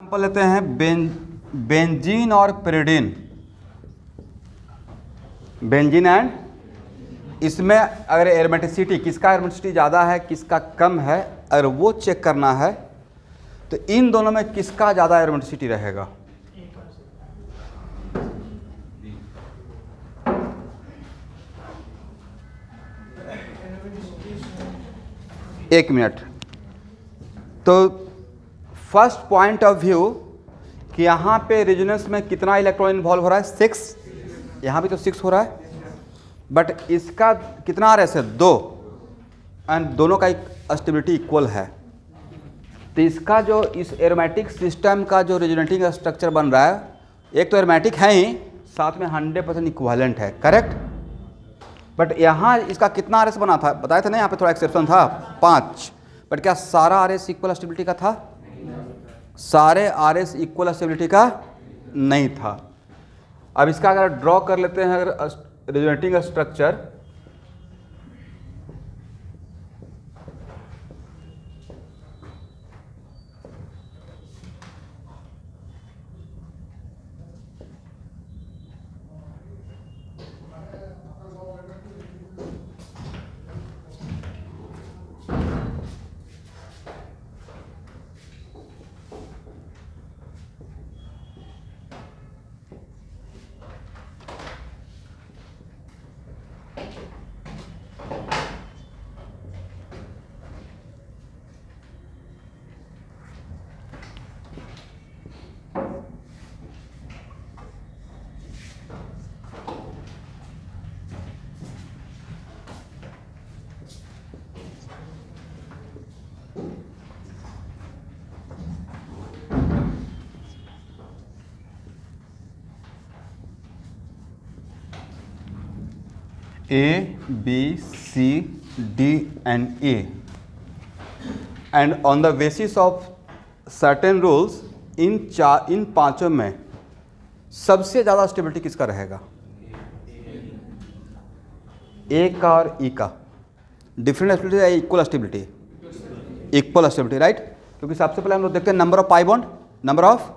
Example लेते हैं benzene और पेरिडीन। बेंजीन एंड, इसमें अगर एरोमेटिसिटी, किसका एरोमेटिसिटी ज़्यादा है किसका कम है, अगर वो चेक करना है तो इन दोनों में किसका ज़्यादा एरोमेटिसिटी रहेगा। एक मिनट। तो फर्स्ट पॉइंट ऑफ व्यू कि यहाँ पे रेजोनेंस में कितना इलेक्ट्रॉन इन्वॉल्व हो रहा है, 6। यहाँ भी तो 6 हो रहा है, बट इसका कितना RS है, 2, एंड दोनों का स्टेबिलिटी इक्वल है। तो इसका जो इस एरोमेटिक सिस्टम का जो रेजोनेटिंग स्ट्रक्चर बन रहा है, एक तो एरोमेटिक है ही, साथ में 100% इक्विवेलेंट है, करेक्ट। बट यहाँ इसका कितना RS बना था, बताया था ना, यहाँ पे थोड़ा एक्सेप्शन था, 5। बट क्या सारा RS इक्वल स्टेबिलिटी का था? सारे RS इक्वल स्टेबिलिटी का नहीं था। अब इसका अगर ड्रॉ कर लेते हैं अगर resonating structure, A, B, C, D and E, and on the basis of certain rules इन पांचों में सबसे ज़्यादा स्टेबिलिटी किसका रहेगा? ए का और ई का। डिफरेंट स्टेबिलिटी या equal stability? Equal stability, right. क्योंकि सबसे पहले हम लोग देखते हैं number of pi bond, number of,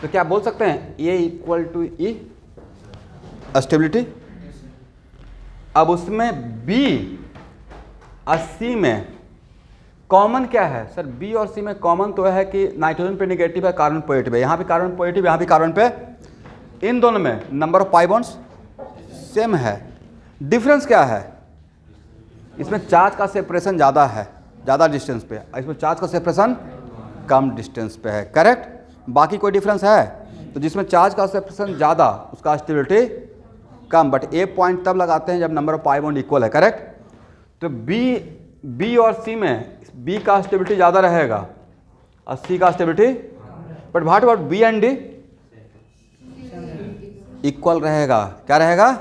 तो क्या बोल सकते हैं ए इक्वल टू ई स्टेबिलिटी। अब उसमें बी और सी में कॉमन क्या है सर? बी और सी में कॉमन तो है कि नाइट्रोजन पे नेगेटिव है, कार्बन पॉजिटिव है, यहाँ भी कार्बन पॉजिटिव, यहाँ भी कार्बन पे। इन दोनों में number of pi bonds same है। डिफरेंस क्या है? इसमें चार्ज का सेपरेशन ज़्यादा है, ज़्यादा डिस्टेंस पे, इसमें चार्ज का सेपरेशन कम डिस्टेंस पे है, करेक्ट। बाकी कोई डिफरेंस है? तो जिसमें चार्ज का सेपरेशन ज़्यादा उसका stability come, but A point तब लगाते हैं जब number of pi bond equal है, करेक्ट। तो बी और सी में बी का स्टेबिलिटी ज़्यादा रहेगा और सी का stability, but what about B and D? Equal रहेगा। क्या रहेगा?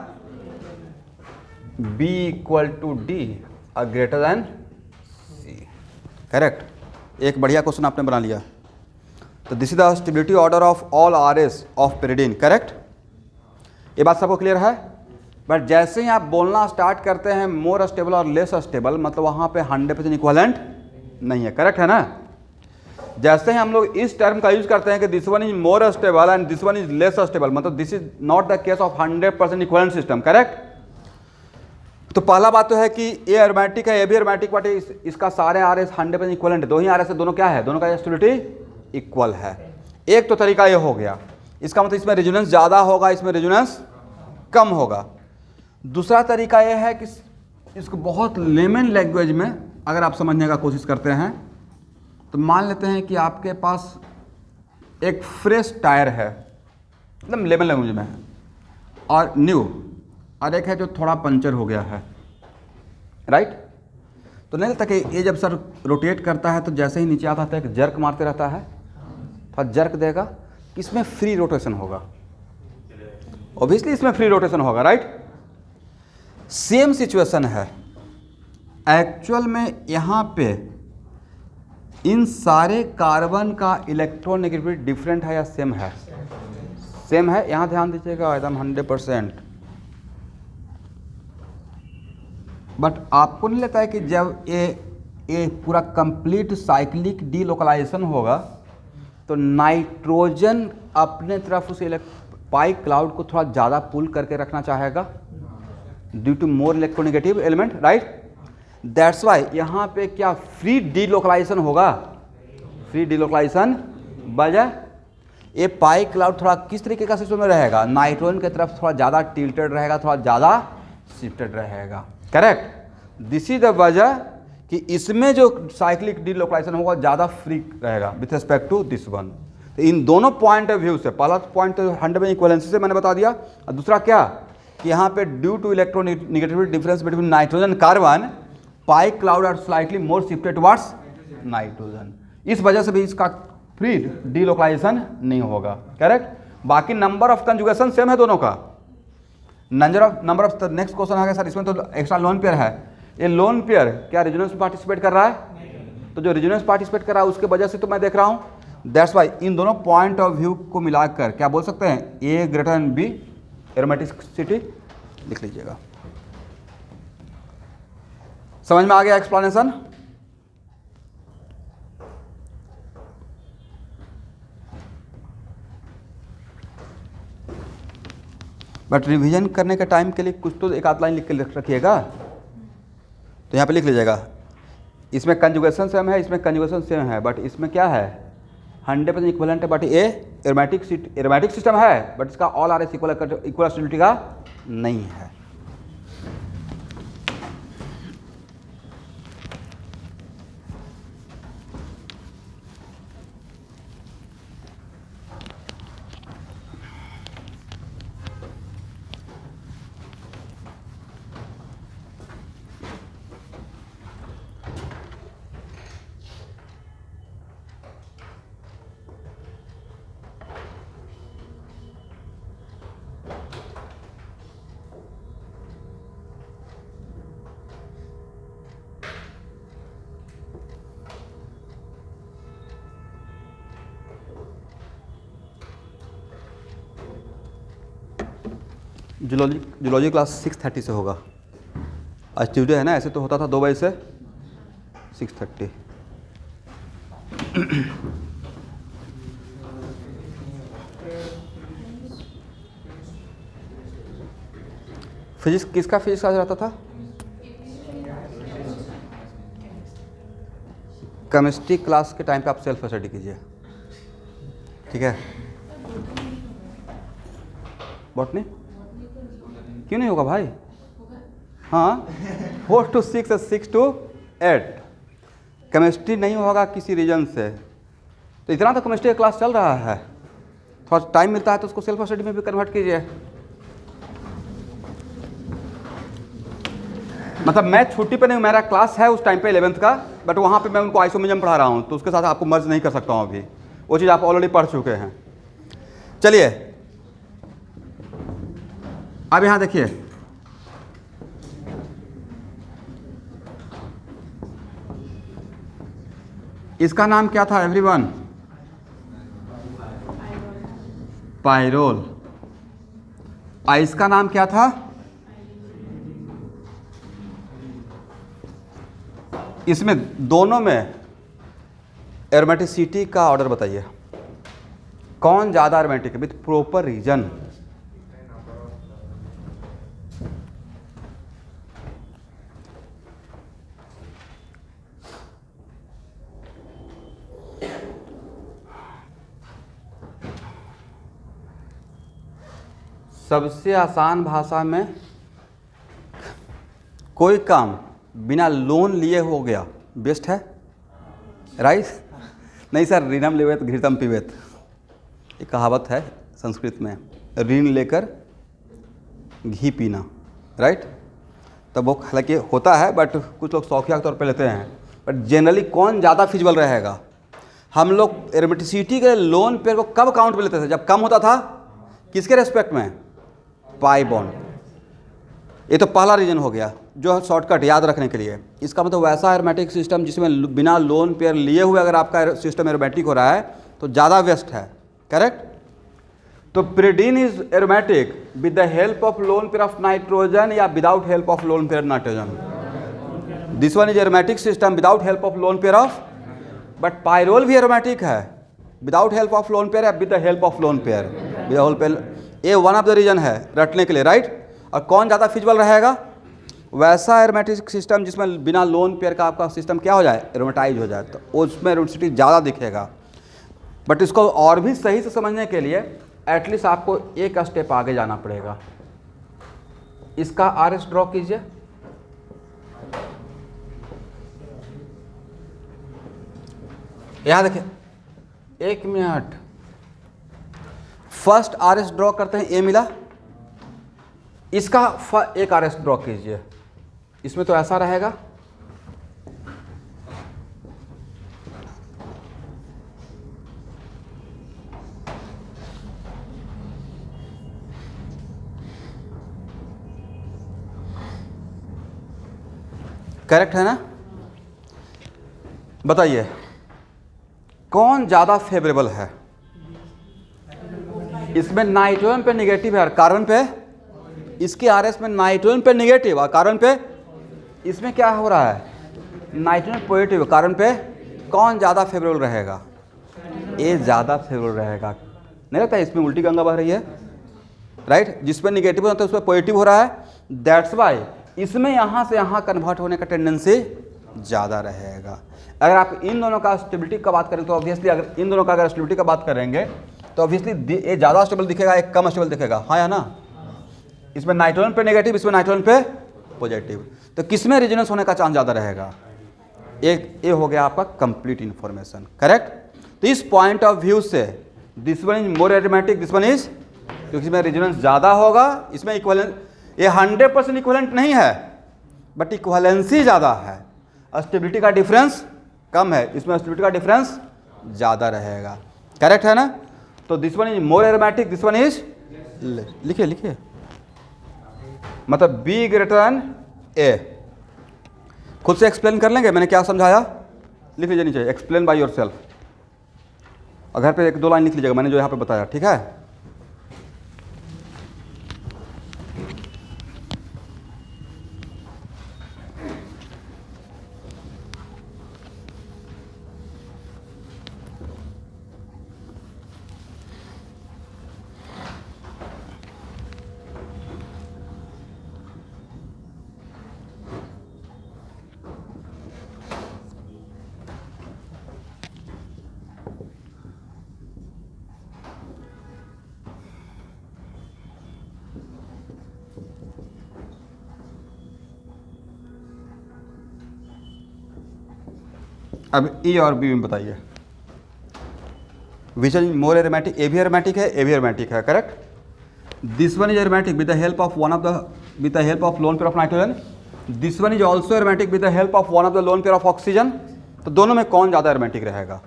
बी इक्वल टू डी और ग्रेटर देन सी, करेक्ट। एक बढ़िया क्वेश्चन आपने बना लिया। तो this is the stability order of all RS of pyridine, correct. ये बात सबको क्लियर है? बट जैसे ही आप बोलना स्टार्ट करते हैं मोर स्टेबल और लेस स्टेबल, मतलब वहाँ पे 100% इक्विवेलेंट नहीं है, करेक्ट है ना। जैसे ही हम लोग इस टर्म का यूज करते हैं कि this one is more stable and this one is less stable, मतलब this is not the case of 100% equivalent system, correct. तो पहला बात तो है कि ए एरोमेटिक है, ए भी एरोमेटिक, बट इसका सारे RS 100% इक्विवेलेंट है। दो ही RS है, दोनों क्या है? दोनों का स्टेबिलिटी इक्वल है। एक तो तरीका ये हो गया, इसका मतलब इसमें रेजोनेंस ज़्यादा होगा, इसमें रेजोनेंस कम होगा। दूसरा तरीका यह है कि इसको बहुत लेमन लैंग्वेज में अगर आप समझने का कोशिश करते हैं तो मान लेते हैं कि आपके पास एक फ्रेश टायर है, एकदम लेमन लैंग्वेज में, और न्यू, और एक है जो थोड़ा पंचर हो गया है, राइट। तो नहीं लगता कि ये जब सर रोटेट करता है तो जैसे ही नीचे आता है एक जर्क मारते रहता है, थोड़ा जर्क देगा, इसमें फ्री रोटेशन होगा, ऑब्वियसली इसमें फ्री रोटेशन होगा, राइट। सेम सिचुएशन है एक्चुअल में। यहाँ पे इन सारे कार्बन का इलेक्ट्रोनेगेटिविटी डिफरेंट है या सेम है? सेम है। यहाँ ध्यान दीजिएगा एकदम 100%। बट आपको नहीं लगता है कि जब ये पूरा कंप्लीट साइक्लिक डीलोकलाइजेशन होगा तो नाइट्रोजन अपने तरफ उस पाई क्लाउड को थोड़ा ज़्यादा पुल करके रखना चाहेगा due to more electronegative element, right. That's why यहाँ पे क्या फ्री डीलोकलाइजेशन होगा, फ्री डीलोकलाइजेशन बजाय ये पाई क्लाउड थोड़ा किस तरीके का सिस्टम में रहेगा, नाइट्रोजन की तरफ थोड़ा ज़्यादा टिल्टेड रहेगा, थोड़ा ज़्यादा शिफ्टेड रहेगा, करेक्ट। दिस इज द वजह कि इसमें जो साइक्लिक डीलोकलाइजेशन होगा ज़्यादा फ्री रहेगा with respect to this one. तो इन दोनों पॉइंट ऑफ व्यू से, पहला पॉइंट तो 100 में इक्वलेंसी से मैंने बता दिया, और दूसरा क्या कि यहाँ पे due to electronegativity difference between nitrogen carbon pi cloud are slightly more shifted towards nitrogen, इस वजह से भी इसका फ्री डीलोकलाइजेशन नहीं होगा, करेक्ट। बाकी नंबर ऑफ कंजुगेशन सेम है दोनों का। नंबर ऑफ नेक्स्ट क्वेश्चन आ गया सर, इसमें तो एक्स्ट्रा लोन पेयर है, ये लोन पेयर क्या रेजोनेंस में पार्टिसिपेट कर रहा है, तो जो रेजोनेंस पार्टिसिपेट कर रहा है उसके वजह से तो मैं देख रहा हूँ। दैट्स वाई इन दोनों पॉइंट ऑफ व्यू को मिलाकर क्या बोल सकते हैं, ए ग्रेटर देन बी एरोमेटिसिटी लिख लीजिएगा। समझ में आ गया एक्सप्लेनेशन। बट रिवीजन करने के टाइम के लिए कुछ तो एक आध लाइन लिख के रखिएगा। तो यहाँ पे लिख लीजिएगा, इसमें कंजुगेशन सेम है, इसमें कंजुगेशन सेम है, बट इसमें क्या है 100% इक्वलेंट है, बट ये एरोमेटिक सिस्टम है, बट इसका all R S equal stability का नहीं है। जूलॉजी क्लास 6:30 से होगा। आज ट्यूजडे है ना, ऐसे तो होता था 2 बजे से 6:30। फिजिक्स किसका फिजिक्स आज रहता था, केमिस्ट्री क्लास के टाइम पे आप सेल्फ स्टडी कीजिए, ठीक है। बॉटनी क्यों नहीं होगा भाई, हाँ 4 to 6 और 6 to 8 केमिस्ट्री नहीं होगा किसी रीजन से, तो इतना तो केमिस्ट्री का क्लास चल रहा है, थोड़ा टाइम मिलता है तो उसको सेल्फ स्टडी में भी कन्वर्ट कीजिए। मतलब मैं छुट्टी पे नहीं हूँ, मेरा क्लास है उस टाइम पे 11th का, बट वहाँ पे मैं उनको आइसोमेरिज्म पढ़ा रहा हूँ, तो उसके साथ आपको मर्ज नहीं कर सकता हूँ अभी, वो चीज़ आप ऑलरेडी पढ़ चुके हैं। चलिए अब यहाँ देखिए, इसका नाम क्या था एवरीवन, पायरोल। इसका नाम क्या था, इसमें दोनों में एरोमेटिसिटी का ऑर्डर बताइए, कौन ज़्यादा एरोमेटिक है विथ प्रॉपर रीजन। सबसे आसान भाषा में कोई काम बिना लोन लिए हो गया बेस्ट है, राइट। नहीं सर, ऋणम लेवेत घृतम पीवेत, ये कहावत है संस्कृत में, ऋण लेकर घी पीना, राइट। तब वो हालांकि होता है, बट कुछ लोग शौकिया के तौर पे लेते हैं, बट जनरली कौन ज़्यादा फिजिबल रहेगा। हम लोग एरोमेटिसिटी के लोन पेयर को कब काउंट में लेते थे, जब कम होता था, किसके रेस्पेक्ट में, पाई बॉन्ड। ये तो पहला रीजन हो गया जो शॉर्टकट याद रखने के लिए। इसका मतलब वैसा एरोमेटिक सिस्टम जिसमें बिना लोन पेयर लिए हुए अगर आपका सिस्टम एरोमेटिक हो रहा है तो ज़्यादा वेस्ट है, करेक्ट। तो pyridine is aromatic with the help of lone pair of nitrogen या without help of lone pair nitrogen. This one is aromatic system without help of lone pair of, but pyrrole भी aromatic है without help of lone pair या with the help of lone pair? With help pair. ये one of the reason है रटने के लिए, right. और कौन ज़्यादा फिजिबल रहेगा? वैसा एरोमेटिक सिस्टम जिसमें बिना लोन पेयर का आपका सिस्टम क्या हो जाए, एरोमेटाइज हो जाए, तो उसमें एरोमेटिसिटी ज़्यादा दिखेगा। बट इसको और भी सही से समझने के लिए एटलीस्ट आपको एक स्टेप आगे जाना पड़ेगा। इसका RS ड्रॉ कीजिए। यहाँ देखिए, 1 मिनट, फर्स्ट RS ड्रॉ करते हैं, ए मिला, इसका एक RS ड्रॉ कीजिए। इसमें तो ऐसा रहेगा, करेक्ट है ना? बताइए कौन ज़्यादा फेवरेबल है? इसमें नाइट्रोजन पे निगेटिव है और कार्बन पे, इसके RS में नाइट्रोजन पे निगेटिव और कार्बन पे, इसमें क्या हो रहा है, नाइट्रोजन पॉजिटिव, कार्बन पे। कौन ज़्यादा फेवरेबल रहेगा? ए ज़्यादा फेवरेबल रहेगा। नहीं लगता है इसमें उल्टी गंगा बह रही है, राइट? जिस पर निगेटिव होता है उस पर पॉजिटिव हो रहा है। दैट्स वाई इसमें यहाँ से यहाँ कन्वर्ट होने का टेंडेंसी ज़्यादा रहेगा। अगर आप इन दोनों का स्टेबिलिटी का बात करें तो ऑब्वियसली, अगर इन दोनों का अगर स्टेबिलिटी का बात करेंगे तो ऑब्वियसली ये ज़्यादा स्टेबल दिखेगा, एक कम स्टेबल दिखेगा, हाँ या ना? इसमें नाइट्रोजन पे नेगेटिव, इसमें नाइट्रोजन पे पॉजिटिव, तो किसमें रेजोनेंस होने का चांस ज़्यादा रहेगा? एक ये हो गया आपका कंप्लीट इन्फॉर्मेशन, करेक्ट। तो इस पॉइंट ऑफ व्यू से this one is more aromatic, this one is, क्योंकि इसमें रेजोनेंस ज़्यादा होगा, इसमें इक्वलेंस, ये 100% इक्वलेंट नहीं है बट इक्वलेंसी ज़्यादा है। स्टेबिलिटी का डिफरेंस कम है, इसमें स्टेबिलिटी का डिफरेंस ज़्यादा रहेगा, करेक्ट है ना? तो this one is more aromatic, this one is, लिखिए लिखिए, मतलब बी ग्रेटर देन ए। खुद से एक्सप्लेन कर लेंगे मैंने क्या समझाया, लिख लीजिए नीचे, एक्सप्लेन बाय योरसेल्फ। और घर पे 1-2 लाइन लिख लीजिएगा मैंने जो यहाँ पे बताया, ठीक है? अब ई और बी में बताइए, विच इज मोर एरोमेटिक? ए भी एरोमेटिक है, ए भी एरोमेटिक है, correct. This one is aromatic with the help of one of the, with the help of lone pair of nitrogen. This one is also aromatic with the help of one of the loan pair of oxygen. तो दोनों में कौन ज़्यादा aromatic रहेगा?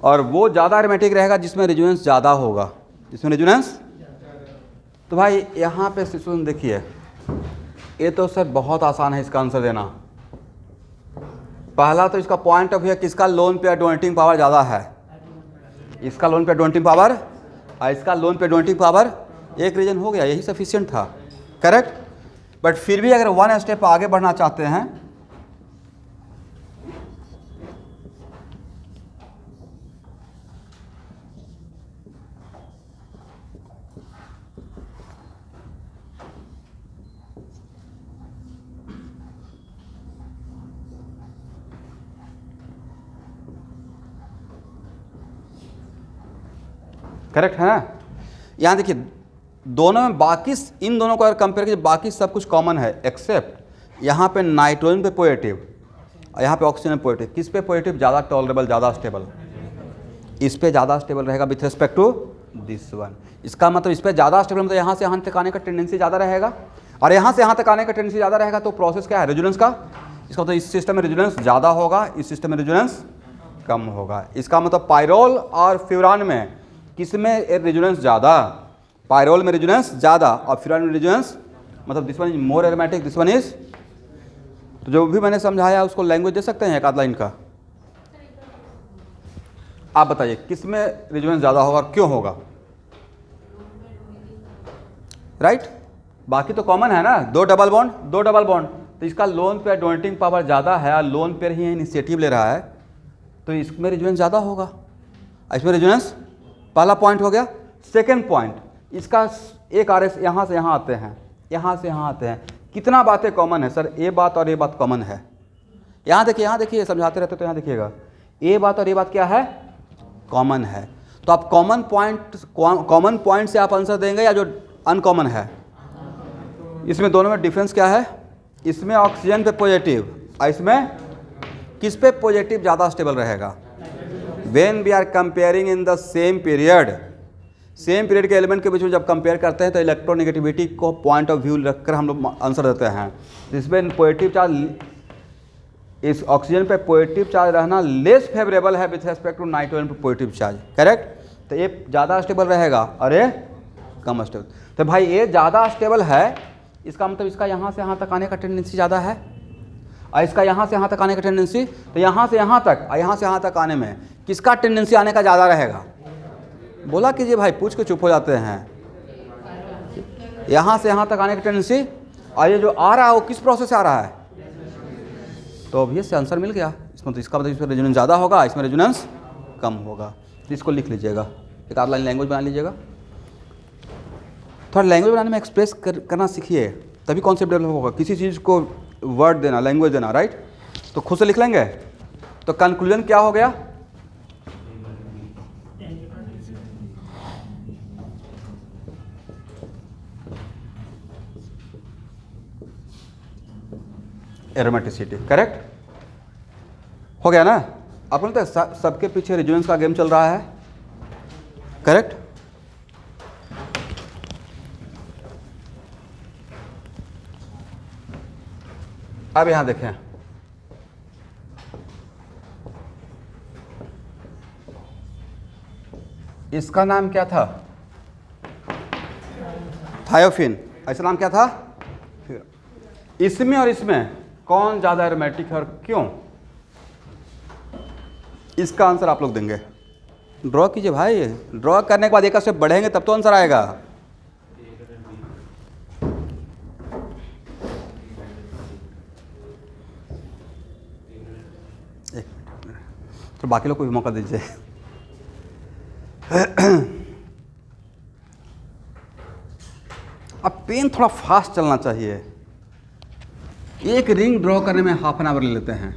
और वो ज़्यादा aromatic रहेगा जिसमें रेजोनेंस ज़्यादा होगा, जिसमें रेजोनेंस। तो भाई यहाँ पे सिचुएशन देखिए, ये तो सर बहुत आसान है इसका आंसर देना। पहला तो इसका पॉइंट ऑफ व्यू है कि इसका लोन पेयर डोनेटिंग पावर ज़्यादा है, इसका लोन पेयर डोनेटिंग पावर और इसका लोन पेयर डोनेटिंग पावर, एक रीजन हो गया, यही सफिशिएंट था, करेक्ट। बट फिर भी अगर वन स्टेप आगे बढ़ना चाहते हैं, करेक्ट है ना? यहाँ देखिए दोनों में बाकी, इन दोनों को अगर कंपेयर कीजिए बाकी सब कुछ कॉमन है एक्सेप्ट यहाँ पे नाइट्रोजन पे पॉजिटिव और यहाँ पे ऑक्सीजन पॉजिटिव। किस पे पॉजिटिव? ज़्यादा टॉलरेबल, ज़्यादा स्टेबल, इस पे ज़्यादा स्टेबल रहेगा with respect to this one. इसका मतलब इस पे ज़्यादा स्टेबल, मतलब यहाँ से यहाँ तक आने का टेंडेंसी ज़्यादा रहेगा, और यहाँ से यहाँ तक आने का टेंडेंसी ज़्यादा रहेगा। तो प्रोसेस क्या है? रेजोनेंस का। इसका मतलब इस सिस्टम में रेजोनेंस ज़्यादा होगा, इस सिस्टम में रेजोनेंस कम होगा। इसका मतलब पायरोल और फ्यूरान में किस में रेजोनेंस ज़्यादा? पायरोल में रेजोनेंस ज़्यादा और फ्यूरान में रेजोनेंस, मतलब this one is more aromatic, this one is. तो जो भी मैंने समझाया उसको लैंग्वेज दे सकते हैं एक आध लाइन का? आप बताइए किस में रेजोनेंस ज़्यादा होगा और क्यों होगा? राइट, बाकी तो कॉमन है ना, दो डबल बॉन्ड। तो इसका लोन पेयर डोनेटिंग पावर ज़्यादा है और लोन पेयर ही इनिशिएटिव ले रहा है, तो इसमें रेजोनेंस ज़्यादा होगा, इसमें रेजोनेंस पहला पॉइंट हो गया। सेकेंड पॉइंट, इसका एक आर एस यहाँ से यहाँ आते हैं, यहाँ से यहाँ आते हैं, कितना बातें कॉमन है सर? ए बात और ये बात कॉमन है। यहाँ देखिए समझाते रहते तो यहाँ देखिएगा, ए बात और ये बात क्या है? कॉमन है। तो आप कॉमन पॉइंट से आप आंसर देंगे या जो अनकॉमन है? इसमें दोनों में डिफरेंस क्या है? इसमें ऑक्सीजन पे पॉजिटिव और इसमें किस पे पॉजिटिव ज़्यादा स्टेबल रहेगा? When we are comparing in the same period के एलिमेंट के बीच में जब कंपेयर करते हैं तो इलेक्ट्रोनेगेटिविटी को पॉइंट ऑफ व्यू रखकर हम लोग आंसर देते हैं। इसमें पॉजिटिव चार्ज, इस ऑक्सीजन पे पॉजिटिव चार्ज रहना लेस फेवरेबल है विथ रेस्पेक्ट टू नाइट्रोजन पे पॉजिटिव चार्ज, करेक्ट? तो ये ज़्यादा स्टेबल रहेगा और ये कम स्टेबल। तो भाई ये ज़्यादा स्टेबल है, इसका मतलब इसका यहाँ से यहाँ तक आने का टेंडेंसी ज़्यादा है और इसका यहाँ से यहाँ तक आने का टेंडेंसी, तो यहाँ से यहाँ तक और यहाँ से यहाँ तक आने में किसका टेंडेंसी आने का ज़्यादा रहेगा? बोला कीजिए भाई, पूछ के चुप हो जाते हैं। यहाँ से यहाँ तक आने की टेंडेंसी, और ये जो आ रहा है वो किस प्रोसेस से आ रहा है? तो ऑब्वियस आंसर मिल गया। इसमें तो इसका मतलब इसमें रेजोनेंस ज़्यादा होगा, इसमें रेजोनेंस कम होगा। इसको लिख लीजिएगा, एक आध लाइन लैंग्वेज बना लीजिएगा। थोड़ा लैंग्वेज बनाने में एक्सप्रेस करना सीखिए, तभी कॉन्सेप्ट डेवलप होगा। किसी चीज़ को वर्ड देना, लैंग्वेज देना, राइट? तो खुद से लिख लेंगे। तो कंक्लूजन क्या हो गया? एरोमेटिसिटी, करेक्ट हो गया ना? आप बोलते हैं सबके पीछे रेजोनेंस का गेम चल रहा है, करेक्ट? अब यहां देखें, इसका नाम क्या था? थायोफिन। ऐसा नाम क्या था? इसमें और इसमें कौन ज़्यादा एरोमेटिक है और क्यों? इसका आंसर आप लोग देंगे। ड्रॉ कीजिए भाई, ड्रॉ करने के बाद एक स्टेप बढ़ेंगे तब तो आंसर आएगा। तो बाकी लोग को भी मौका दीजिए। अब पेन थोड़ा फास्ट चलना चाहिए। एक रिंग ड्रॉ करने में हाफ एन आवर ले लेते हैं।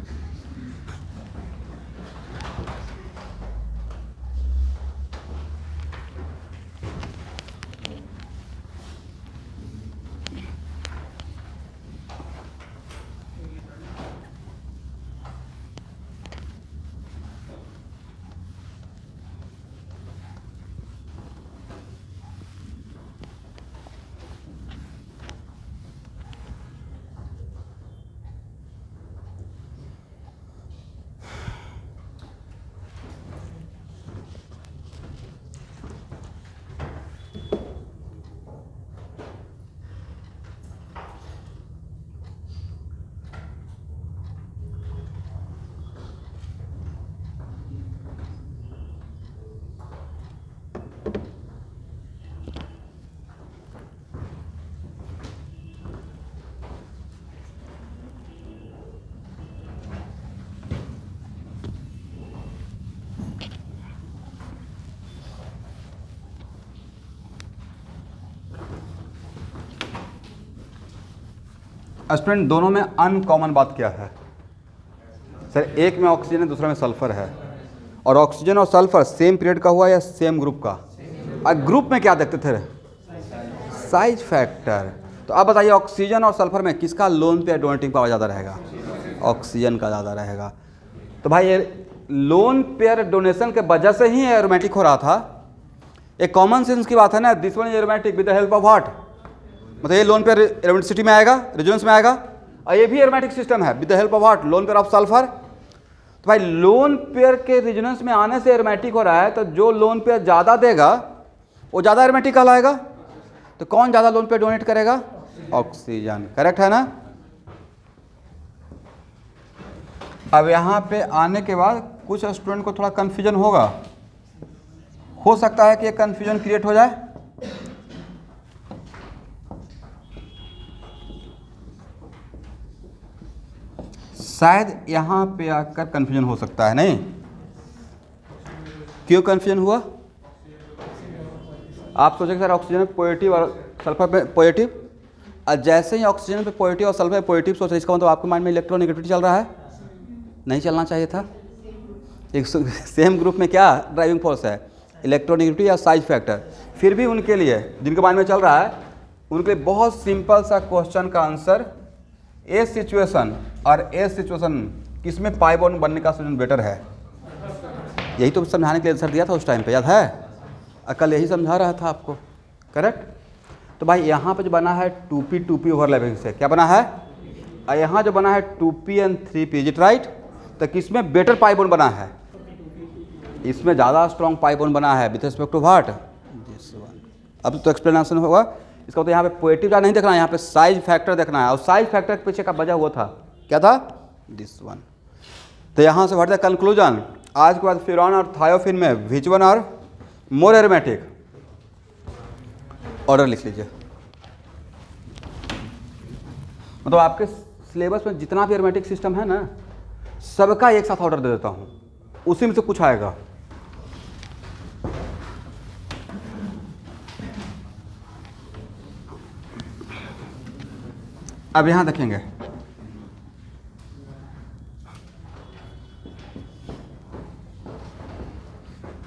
स्टूडेंट, दोनों में अनकॉमन बात क्या है? सर एक में ऑक्सीजन है, दूसरा में सल्फर है, और ऑक्सीजन और सल्फर सेम पीरियड का हुआ या सेम ग्रुप का? और ग्रुप में क्या देखते थे? Size factor. तो अब बताइए ऑक्सीजन और सल्फर में किसका लोन पेयर डोनेटिंग पावर ज़्यादा रहेगा? ऑक्सीजन का ज़्यादा रहेगा। तो भाई ये लोन पेयर डोनेशन के वजह से ही एरोमेटिक हो रहा था। एक कॉमन सेंस की बात है ना, this one is aromatic with the help of what? मतलब ये लोन पेयर एरोमेटिसिटी में आएगा, रेजोनेंस में आएगा, और ये भी एरोमेटिक सिस्टम है with the help of what? Loan pair of sulphur. तो भाई लोन पेयर के रेजोनेंस में आने से एरोमेटिक हो रहा है, तो जो लोन पेयर ज़्यादा देगा वो ज़्यादा एरोमेटिक कहलाएगा। तो कौन ज़्यादा लोन पेयर डोनेट करेगा? ऑक्सीजन, करेक्ट है ना? अब यहाँ पे आने के बाद कुछ स्टूडेंट को थोड़ा कन्फ्यूजन होगा, हो सकता है कि एक कन्फ्यूजन क्रिएट हो जाए। शायद यहाँ पे आकर कन्फ्यूजन हो सकता है, नहीं? क्यों कन्फ्यूजन हुआ? आप सोचे सर ऑक्सीजन में पॉजिटिव और सल्फर पे पॉजिटिव, और जैसे ही ऑक्सीजन पे पॉजिटिव और सल्फर पे पॉजिटिव सोच रहे, इसका मतलब आपके माइंड में इलेक्ट्रोनेगेटिविटी चल रहा है? नहीं चलना चाहिए था। एक सेम ग्रुप में क्या ड्राइविंग फोर्स है? इलेक्ट्रोनेगेटिविटी या साइज फैक्टर। फिर भी उनके लिए जिनके माइंड में चल रहा है, उनके लिए बहुत सिंपल सा क्वेश्चन का आंसर, ए सिचुएशन और ए सिचुएशन किसमें पाई बॉन्ड बनने का सोल्यूशन बेटर है? यही तो समझाने के लिए आंसर दिया था उस टाइम पे, याद है? कल यही समझा रहा था आपको, करेक्ट? तो भाई यहाँ पे जो बना है 2p ओवरलैपिंग से, क्या बना है? और यहाँ जो बना है 2p and 3p, is it right? तो किसमें बेटर पाई बॉन्ड बना है? इसमें ज़्यादा स्ट्रॉन्ग पाई बॉन्ड बना है with respect to what? This one. अब तो एक्सप्लेनेशन होगा इसका। तो यहाँ पे पॉजिटिव नहीं देखना है, यहाँ पे साइज फैक्टर देखना है, और साइज फैक्टर के पीछे का वजह हुआ था, क्या था? This one. तो यहाँ से व्हाट द कंक्लूजन? आज के बाद फ्यूरॉन और थायोफिन में विच वन और मोर एरोमेटिक? ऑर्डर लिख लीजिए। मतलब आपके सिलेबस में जितना भी एरोमेटिक सिस्टम है ना, सबका एक साथ ऑर्डर दे देता हूँ, उसी में से कुछ आएगा। अब यहां देखेंगे,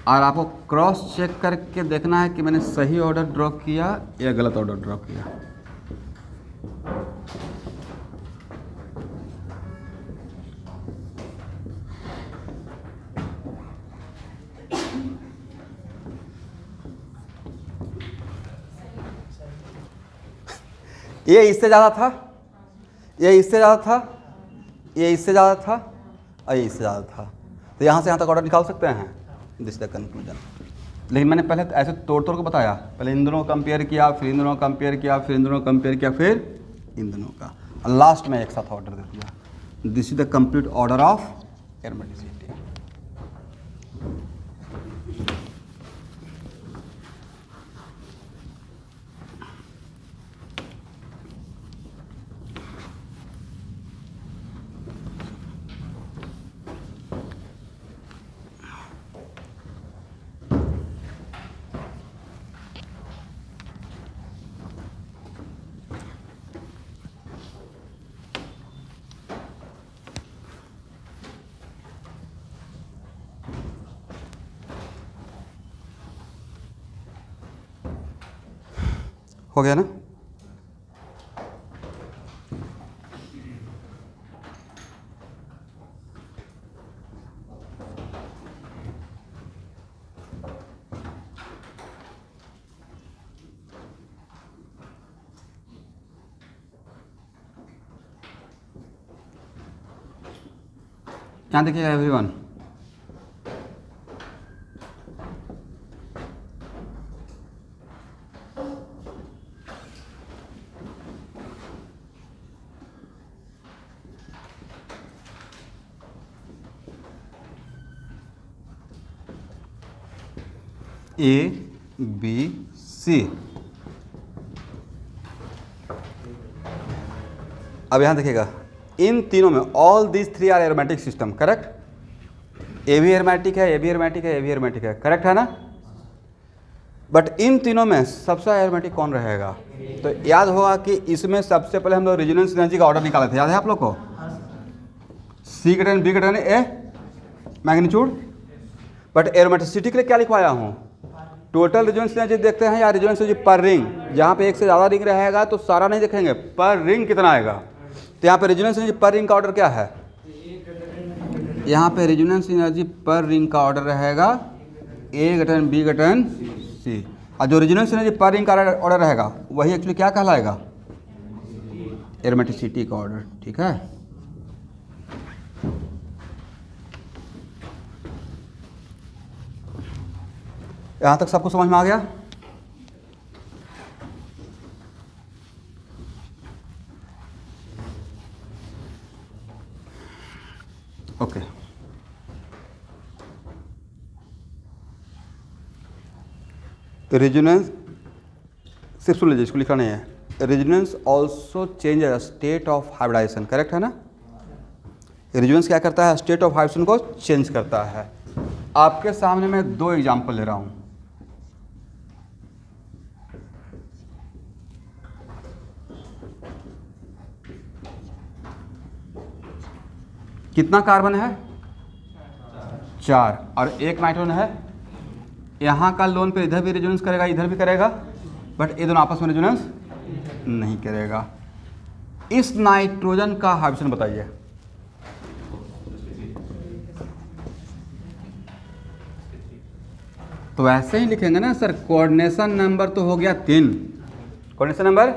और आपको क्रॉस चेक करके देखना है कि मैंने सही ऑर्डर ड्रॉ किया या गलत ऑर्डर ड्रॉ किया। ये इससे ज़्यादा था, ये इससे ज़्यादा था, ये इससे ज़्यादा था, और ये इससे ज़्यादा था। तो यहाँ से यहाँ तक ऑर्डर निकाल सकते हैं। This the conclusion. लेकिन मैंने पहले ऐसे तोड़ तोड़ के बताया, पहले इन दोनों को कंपेयर किया, फिर इन दोनों को कंपेयर किया, फिर इन दोनों को कंपेयर किया, फिर इन दोनों का, और लास्ट में एक साथ ऑर्डर दे दिया। This is the complete order of aromaticity. हो गया ना? यहाँ देखिएगा एवरीवन, ए बी सी। अब यहाँ देखिएगा, इन तीनों में all these three are aromatic system, correct? A भी एरोमेटिक है, ए भी एरोमेटिक है, ए भी एरोमेटिक है, करेक्ट है ना? बट इन तीनों में सबसे एरोमेटिक कौन रहेगा? तो याद होगा कि इसमें सबसे पहले हम लोग रेजोनेंस एनर्जी का ऑर्डर निकाले थे, याद है आप लोग को? C greater B greater A magnitude. But aromaticity के लिए क्या लिखवाया हूँ? टोटल रेजोनेंस एनर्जी देखते हैं या रेजोनेंस एनर्जी पर रिंग? जहाँ पे एक से ज़्यादा रिंग रहेगा तो सारा नहीं देखेंगे, पर रिंग कितना आएगा। तो यहाँ पे रेजोनेंस एनर्जी पर रिंग का ऑर्डर क्या है? यहाँ पे रेजोनेंस एनर्जी पर रिंग का ऑर्डर रहेगा ए ग्रेटर बी ग्रेटर सी, और जो रेजोनेंस एनर्जी पर रिंग का ऑर्डर रहेगा वही एक्चुअली क्या कहलाएगा? एरोमेटिसिटी का ऑर्डर, ठीक है? यहाँ तक सबको समझ में आ गया? ओके। रेजोनेंस सिर्फ सुन लीजिए, इसको लिखा नहीं है। Resonance also change state of hybridisation, correct है ना? रेजोनेंस क्या करता है? स्टेट ऑफ हाइब्रिडेशन को चेंज करता है। आपके सामने मैं 2 एग्जाम्पल ले रहा हूं। कितना कार्बन है? 4 और 1 नाइट्रोजन है। यहाँ का लोन पे इधर भी रेजोनेंस करेगा, इधर भी करेगा, बट ये दोनों आपस में रेजोनेंस नहीं करेगा। इस नाइट्रोजन का हाइड्रोजन बताइए। तो ऐसे ही लिखेंगे ना सर, कोऑर्डिनेशन नंबर तो हो गया 3, कोऑर्डिनेशन नंबर,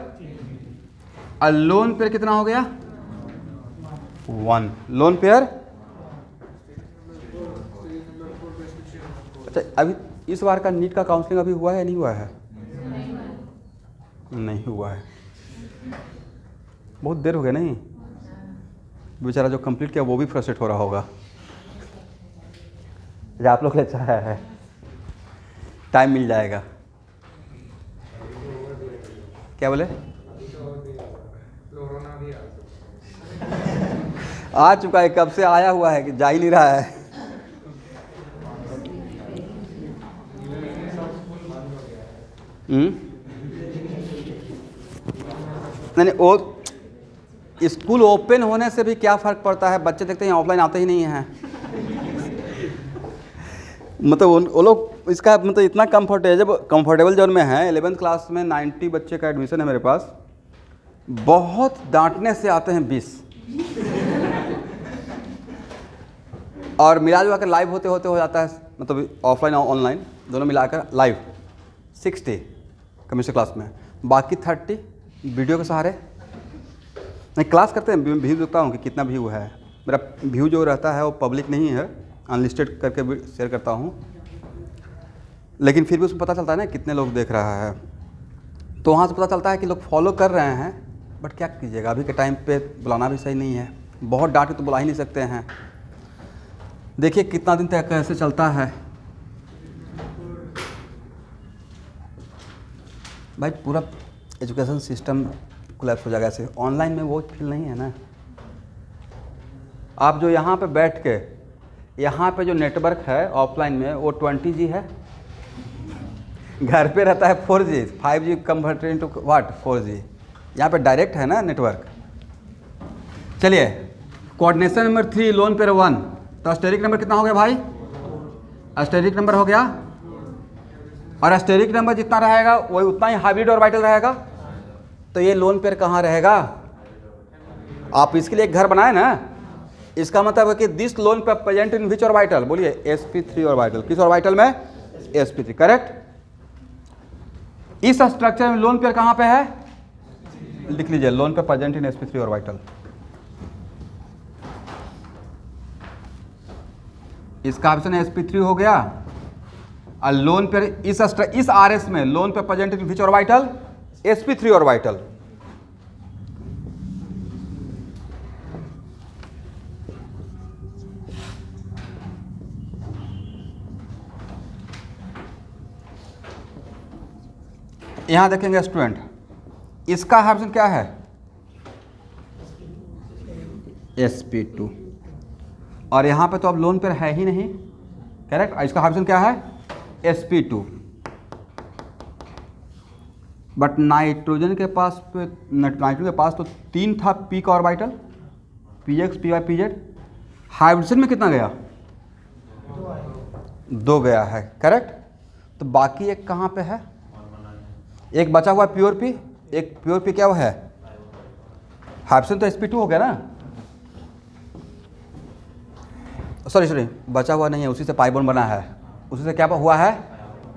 और लोन पेयर कितना हो गया? 1 लोन पेयर। अच्छा, अभी इस बार का नीट का काउंसलिंग अभी हुआ है, नहीं हुआ है? नहीं हुआ है, बहुत देर हो गया। नहीं, बेचारा जो कंप्लीट किया वो भी फ्रस्ट्रेट हो रहा होगा। आप लोग के लिए अच्छा है, टाइम मिल जाएगा। क्या बोले? आ चुका है, कब से आया हुआ है कि जा ही नहीं रहा है। नहीं, वो स्कूल ओपन होने से भी क्या फ़र्क पड़ता है, बच्चे देखते हैं ऑफलाइन आते ही नहीं हैं। मतलब वो लोग इसका मतलब इतना कंफर्टेबल जोन में है। 11th क्लास में 90 बच्चे का एडमिशन है मेरे पास, बहुत डांटने से आते हैं 20। और मिला जुला कर लाइव होते होते हो जाता है, मतलब ऑफलाइन और ऑनलाइन दोनों मिलाकर लाइव 60 केमिस्ट्री क्लास में, बाकी 30 वीडियो के सहारे। नहीं, क्लास करते हैं, व्यू देखता हूँ कि कितना व्यू है। मेरा व्यू जो रहता है वो पब्लिक नहीं है, अनलिस्टेड करके भी शेयर करता हूँ, लेकिन फिर भी उसमें पता चलता है ना कितने लोग देख रहा है। तो वहाँ से पता चलता है कि लोग फॉलो कर रहे हैं, बट क्या कीजिएगा, अभी के टाइम पे बुलाना भी सही नहीं है। बहुत डांट के तो बुला ही नहीं सकते हैं। देखिए कितना दिन तक कैसे चलता है भाई, पूरा एजुकेशन सिस्टम कोलैप्स हो जाएगा ऐसे। ऑनलाइन में वो फील नहीं है ना। आप जो यहाँ पे बैठ के, यहाँ पे जो नेटवर्क है ऑफलाइन में वो 20G है, घर पे रहता है 4G, 5G converted into what 4G। यहाँ पे डायरेक्ट है ना नेटवर्क। चलिए, कोऑर्डिनेशन नंबर 3 लोन पेयर 1, तो एस्टेरिक नंबर कितना हो गया भाई? एस्टेरिक नंबर हो गया, और एस्टेरिक नंबर जितना रहेगा वही उतना ही हाइब्रिड ऑर्बिटल रहेगा। तो ये लोन पेयर कहाँ रहेगा? आप इसके लिए एक घर बनाए ना, इसका मतलब है कि this lone pair present in which orbital? बोलिए sp3 ऑर्बिटल। किस ऑर्बिटल में? sp3, correct. इस स्ट्रक्चर में लोन पेयर कहाँ पे है? लिख लीजिए, loan pair present in sp3 orbital. इसका ऑप्शन sp3 हो गया, और लोन पेयर इस RS में loan pair present in which orbital? sp3 orbital. यहां देखेंगे स्टूडेंट, इसका ऑप्शन क्या है? sp2, और यहां पे तो अब लोन पेयर है ही नहीं, करेक्ट। इसका ऑप्शन क्या है? sp2। बट नाइट्रोजन के पास तो 3 था peak orbital, px py pz। Hydrogen में कितना गया? 2 गया है, करेक्ट। तो बाकी एक कहाँ पे है? एक बचा हुआ प्योर पी, एक प्योर पी क्या वो है? हाइड्रोजन तो sp2 हो गया ना, सॉरी बचा हुआ नहीं है, उसी से पाई बॉन्ड बना है। उसी से क्या हुआ है?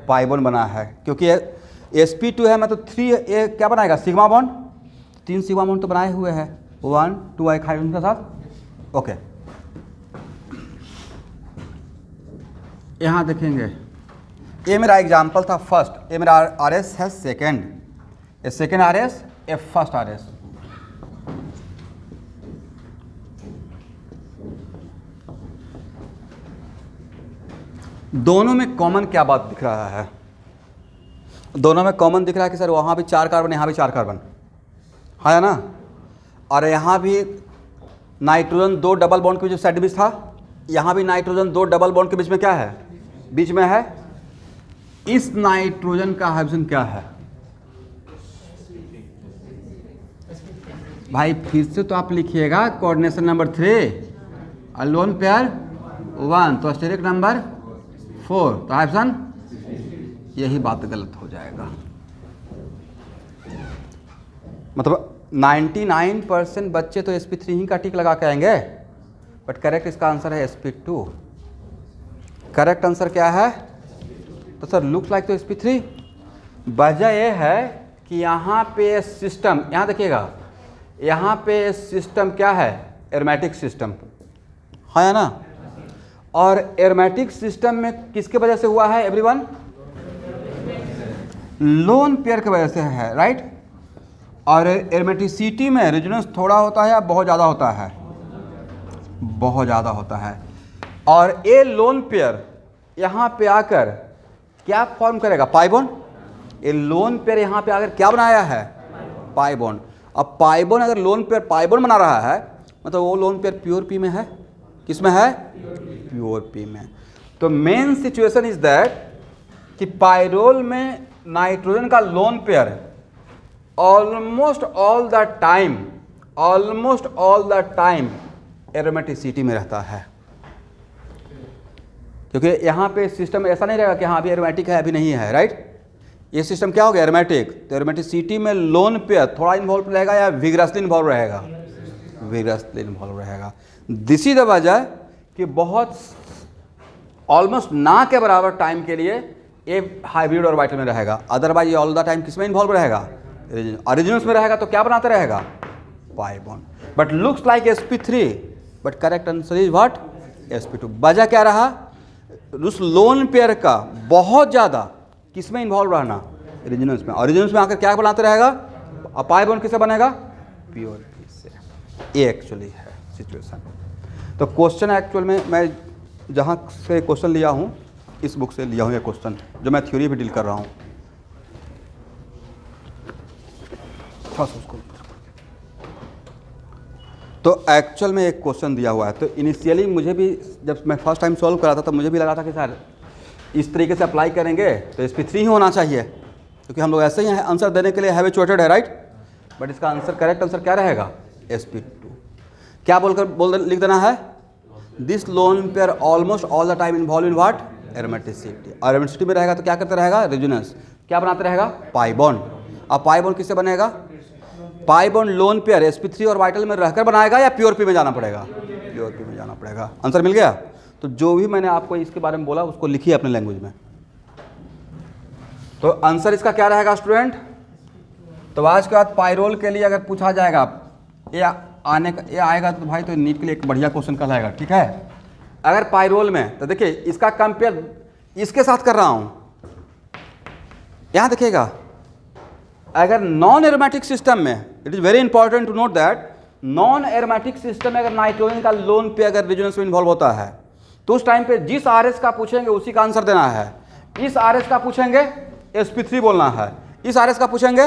पाई बॉन्ड बना है, क्योंकि sp2 है, मतलब 3 ये क्या बनाएगा? Sigma bond. 3 सिग्मा बॉन्ड तो बनाए हुए हैं, 1 2 एक हाइड्रोजन के साथ। ओके, यहाँ देखेंगे, ये मेरा एग्जाम्पल था फर्स्ट, ये मेरा RS है सेकेंड, ये सेकेंड RS, ये फर्स्ट RS। दोनों में कॉमन क्या बात दिख रहा है? दोनों में कॉमन दिख रहा है कि सर वहाँ भी 4 कार्बन, यहाँ भी 4 कार्बन है ना, और यहाँ भी नाइट्रोजन 2 डबल बॉन्ड के बीच में सैंडविच था, यहाँ भी नाइट्रोजन 2 डबल बॉन्ड के बीच में क्या है? बीच में है। इस नाइट्रोजन का हाइड्रोजन क्या है भाई? फिर से तो आप लिखिएगा कोऑर्डिनेशन नंबर 3, लोन पेयर 1, तो स्टेरिक नंबर 4, तो ऑप्शन यही बात गलत हो जाएगा। मतलब 99% बच्चे तो sp3 ही का टिक लगा के आएंगे, बट करेक्ट इसका आंसर है sp2। करेक्ट आंसर क्या है? तो सर लुक्स लाइक तो sp3। वजह यह है कि यहाँ पे सिस्टम, यहाँ देखिएगा, यहाँ पे सिस्टम क्या है? एरोमेटिक सिस्टम है ना। और एरोमेटिक सिस्टम में किसके वजह से हुआ है एवरीवन? लोन पेयर की वजह से है, राइट। और एरोमेटिसिटी में रेजोनेंस थोड़ा होता है या बहुत ज़्यादा होता है? बहुत ज़्यादा होता है। और ये लोन पेयर यहाँ पे आकर क्या फॉर्म करेगा? Pi bond. ये लोन पेयर यहाँ पे आकर क्या बनाया है? Pi bond. अब पाई बॉन्ड, अगर लोन पेयर पाई बॉन्ड बना रहा है, मतलब वो लोन पेयर प्योर पी में है। किस में है? प्योर पी में। तो मेन सिचुएशन इज दैट कि पाइरोल में नाइट्रोजन का lone pair almost all the time aromaticity में रहता है, क्योंकि यहाँ पे सिस्टम ऐसा नहीं रहेगा कि हाँ अभी एरोमेटिक है अभी नहीं है, राइट। ये सिस्टम क्या हो गया? एरोमेटिक। तो एरोमेटिसिटी में लोन पेयर थोड़ा इन्वॉल्व रहेगा या विग्रसली इन्वॉल्व रहेगा? विग्रसली इन्वॉल्व रहेगा। दिस इज द वजह कि बहुत ऑलमोस्ट ना के बराबर टाइम के लिए ये हाइब्रिड ऑर्बिटल में रहेगा। अदरवाइज ये ऑल द टाइम किसमें इन्वॉल्व रहेगा? ओरिजिनल्स में रहेगा। तो क्या बनाता रहेगा? Pi bond. But looks like sp3, but correct answer is what? sp2। वजह क्या रहा? उस लोन पेयर का बहुत ज़्यादा किसमें इन्वॉल्व रहना? ओरिजिनल्स में। ओरिजिनल्स में आकर क्या बनाते रहेगा? पाई बॉन्ड किससे बनेगा? प्योर पी से। ये एक्चुअली है सिचुएशन। तो क्वेश्चन एक्चुअल में मैं जहाँ से क्वेश्चन लिया हूँ, इस बुक से लिया हूँ ये क्वेश्चन, जो मैं थ्योरी भी डील कर रहा हूँ। तो एक्चुअल में एक क्वेश्चन दिया हुआ है। तो इनिशियली मुझे भी, जब मैं फर्स्ट टाइम सॉल्व करा था, तब मुझे भी लगा था कि सर इस तरीके से अप्लाई करेंगे तो sp3 ही होना चाहिए, क्योंकि हम लोग ऐसे ही आंसर देने के लिए हैबिचुएटेड है, राइट। बट इसका आंसर, करेक्ट आंसर क्या रहेगा? sp2। क्या लिख देना है? This lone pair almost all the time involve in what? Aromaticity. और एरोमेटिसिटी में रहेगा तो क्या करता रहेगा? रेजोनेंस। क्या बनाता रहेगा? Pi bond. अब पाई बॉन्ड किससे बनेगा? Pi bond lone pair sp3 और वाइटल में रहकर बनाएगा या प्योर पी में जाना पड़ेगा? प्योर पी में जाना पड़ेगा। आंसर मिल गया। तो जो भी मैंने आपको इसके बारे में बोला उसको लिखिए अपने लैंग्वेज में। तो आंसर इसका क्या रहेगा स्टूडेंट? तो आज के बाद पाइरोल के लिए अगर पूछा जाएगा, ये आएगा तो भाई तो नीट के लिए एक बढ़िया क्वेश्चन कहलाएगा, ठीक है। अगर पाइरोल में, तो देखिए इसका कंपेयर इसके साथ कर रहा हूँ। यहाँ देखिएगा, अगर नॉन एरोमेटिक सिस्टम में, it is very important to note that non aromatic system में अगर नाइट्रोजन का लोन पे अगर रेजोनेंस में इन्वॉल्व होता है, तो उस टाइम पे जिस RS का पूछेंगे उसी का आंसर देना है। इस RS का पूछेंगे sp3 बोलना है, इस RS का पूछेंगे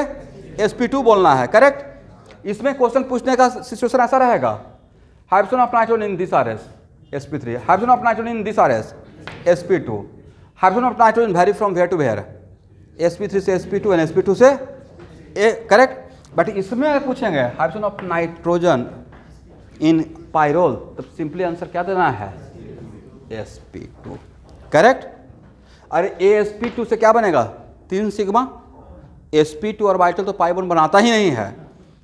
sp2 बोलना है, करेक्ट। इसमें क्वेश्चन पूछने का सिचुएशन ऐसा रहेगा, hydrogen of nitrogen in this RS sp3, hydrogen of nitrogen in this RS sp2, hydrogen of nitrogen vary from where to where, sp3 से sp2 एंड sp2 से करेक्ट। बट इसमें अगर पूछेंगे hydrogen of nitrogen in pyrrole, तो simply answer क्या देना है? sp2, correct. अरे sp2 से क्या बनेगा? 3 सिग्मा। sp2 और वाइटल तो पाई बॉन्ड बनाता ही नहीं है,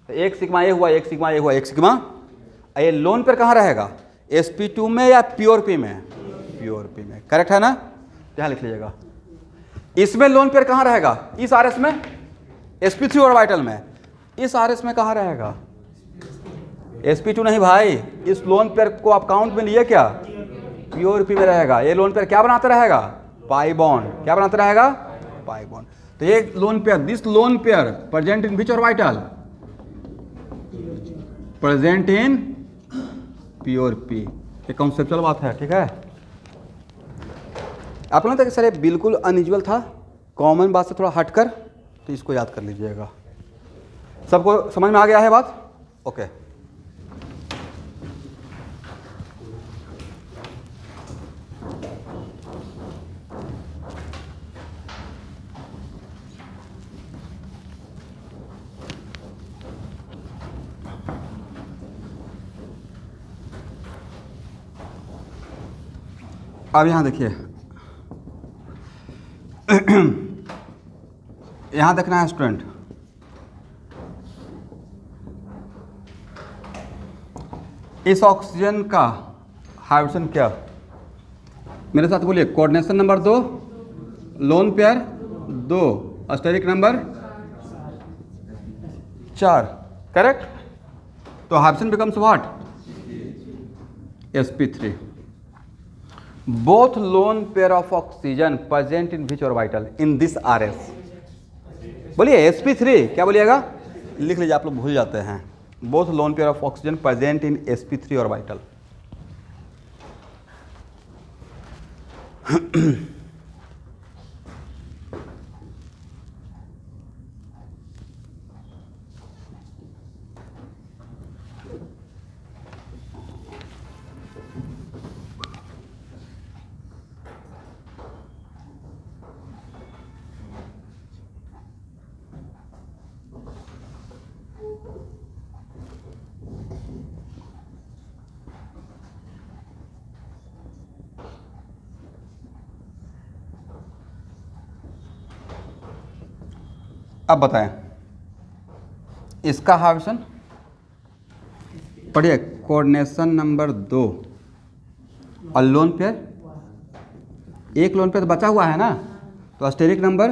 तो एक सिग्मा ये हुआ, एक सिग्मा ये हुआ, एक सिग्मा। ये लोन पर कहाँ रहेगा? sp2 में या प्योर पी में? प्योर पी में, करेक्ट है ना। यहाँ लिख लीजिएगा। इसमें लोन पेयर कहाँ रहेगा? इस RS में, sp3 और वाइटल में। इस RS में कहाँ रहेगा? sp2 नहीं भाई, इस लोन पेयर को आप काउंट में लिए क्या? प्योर पी में रहेगा। ये लोन पेयर क्या बनाता रहेगा? Pi bond. क्या बनाता रहेगा? Pi bond. तो ये lone pair, this lone pair present in which orbital? Present in pure P. ये कॉन्सेप्चुअल बात है, ठीक है। आप लोगों तक सर ये बिल्कुल अनयूजुअल था, कॉमन बात से थोड़ा हटकर, तो इसको याद कर लीजिएगा। सबको समझ में आ गया है बात? ओके। अब यहाँ देखिए, यहाँ देखना है स्टूडेंट, इस ऑक्सीजन का हाइड्रोजन क्या, मेरे साथ बोलिए, coordination number 2, lone pair 2, steric number 4, correct. तो hydrogen becomes what, sp3। Both lone pair of oxygen present in which orbital in this RS, बोलिए sp3, क्या बोलिएगा, लिख लीजिए, आप लोग भूल जाते हैं। Both lone pair of oxygen present in sp3 orbital. अब बताएं, इसका हाइड्रोजन पढ़िए, कोऑर्डिनेशन नंबर 2 और लोन पेयर, एक लोन पेयर बचा हुआ है ना, तो steric number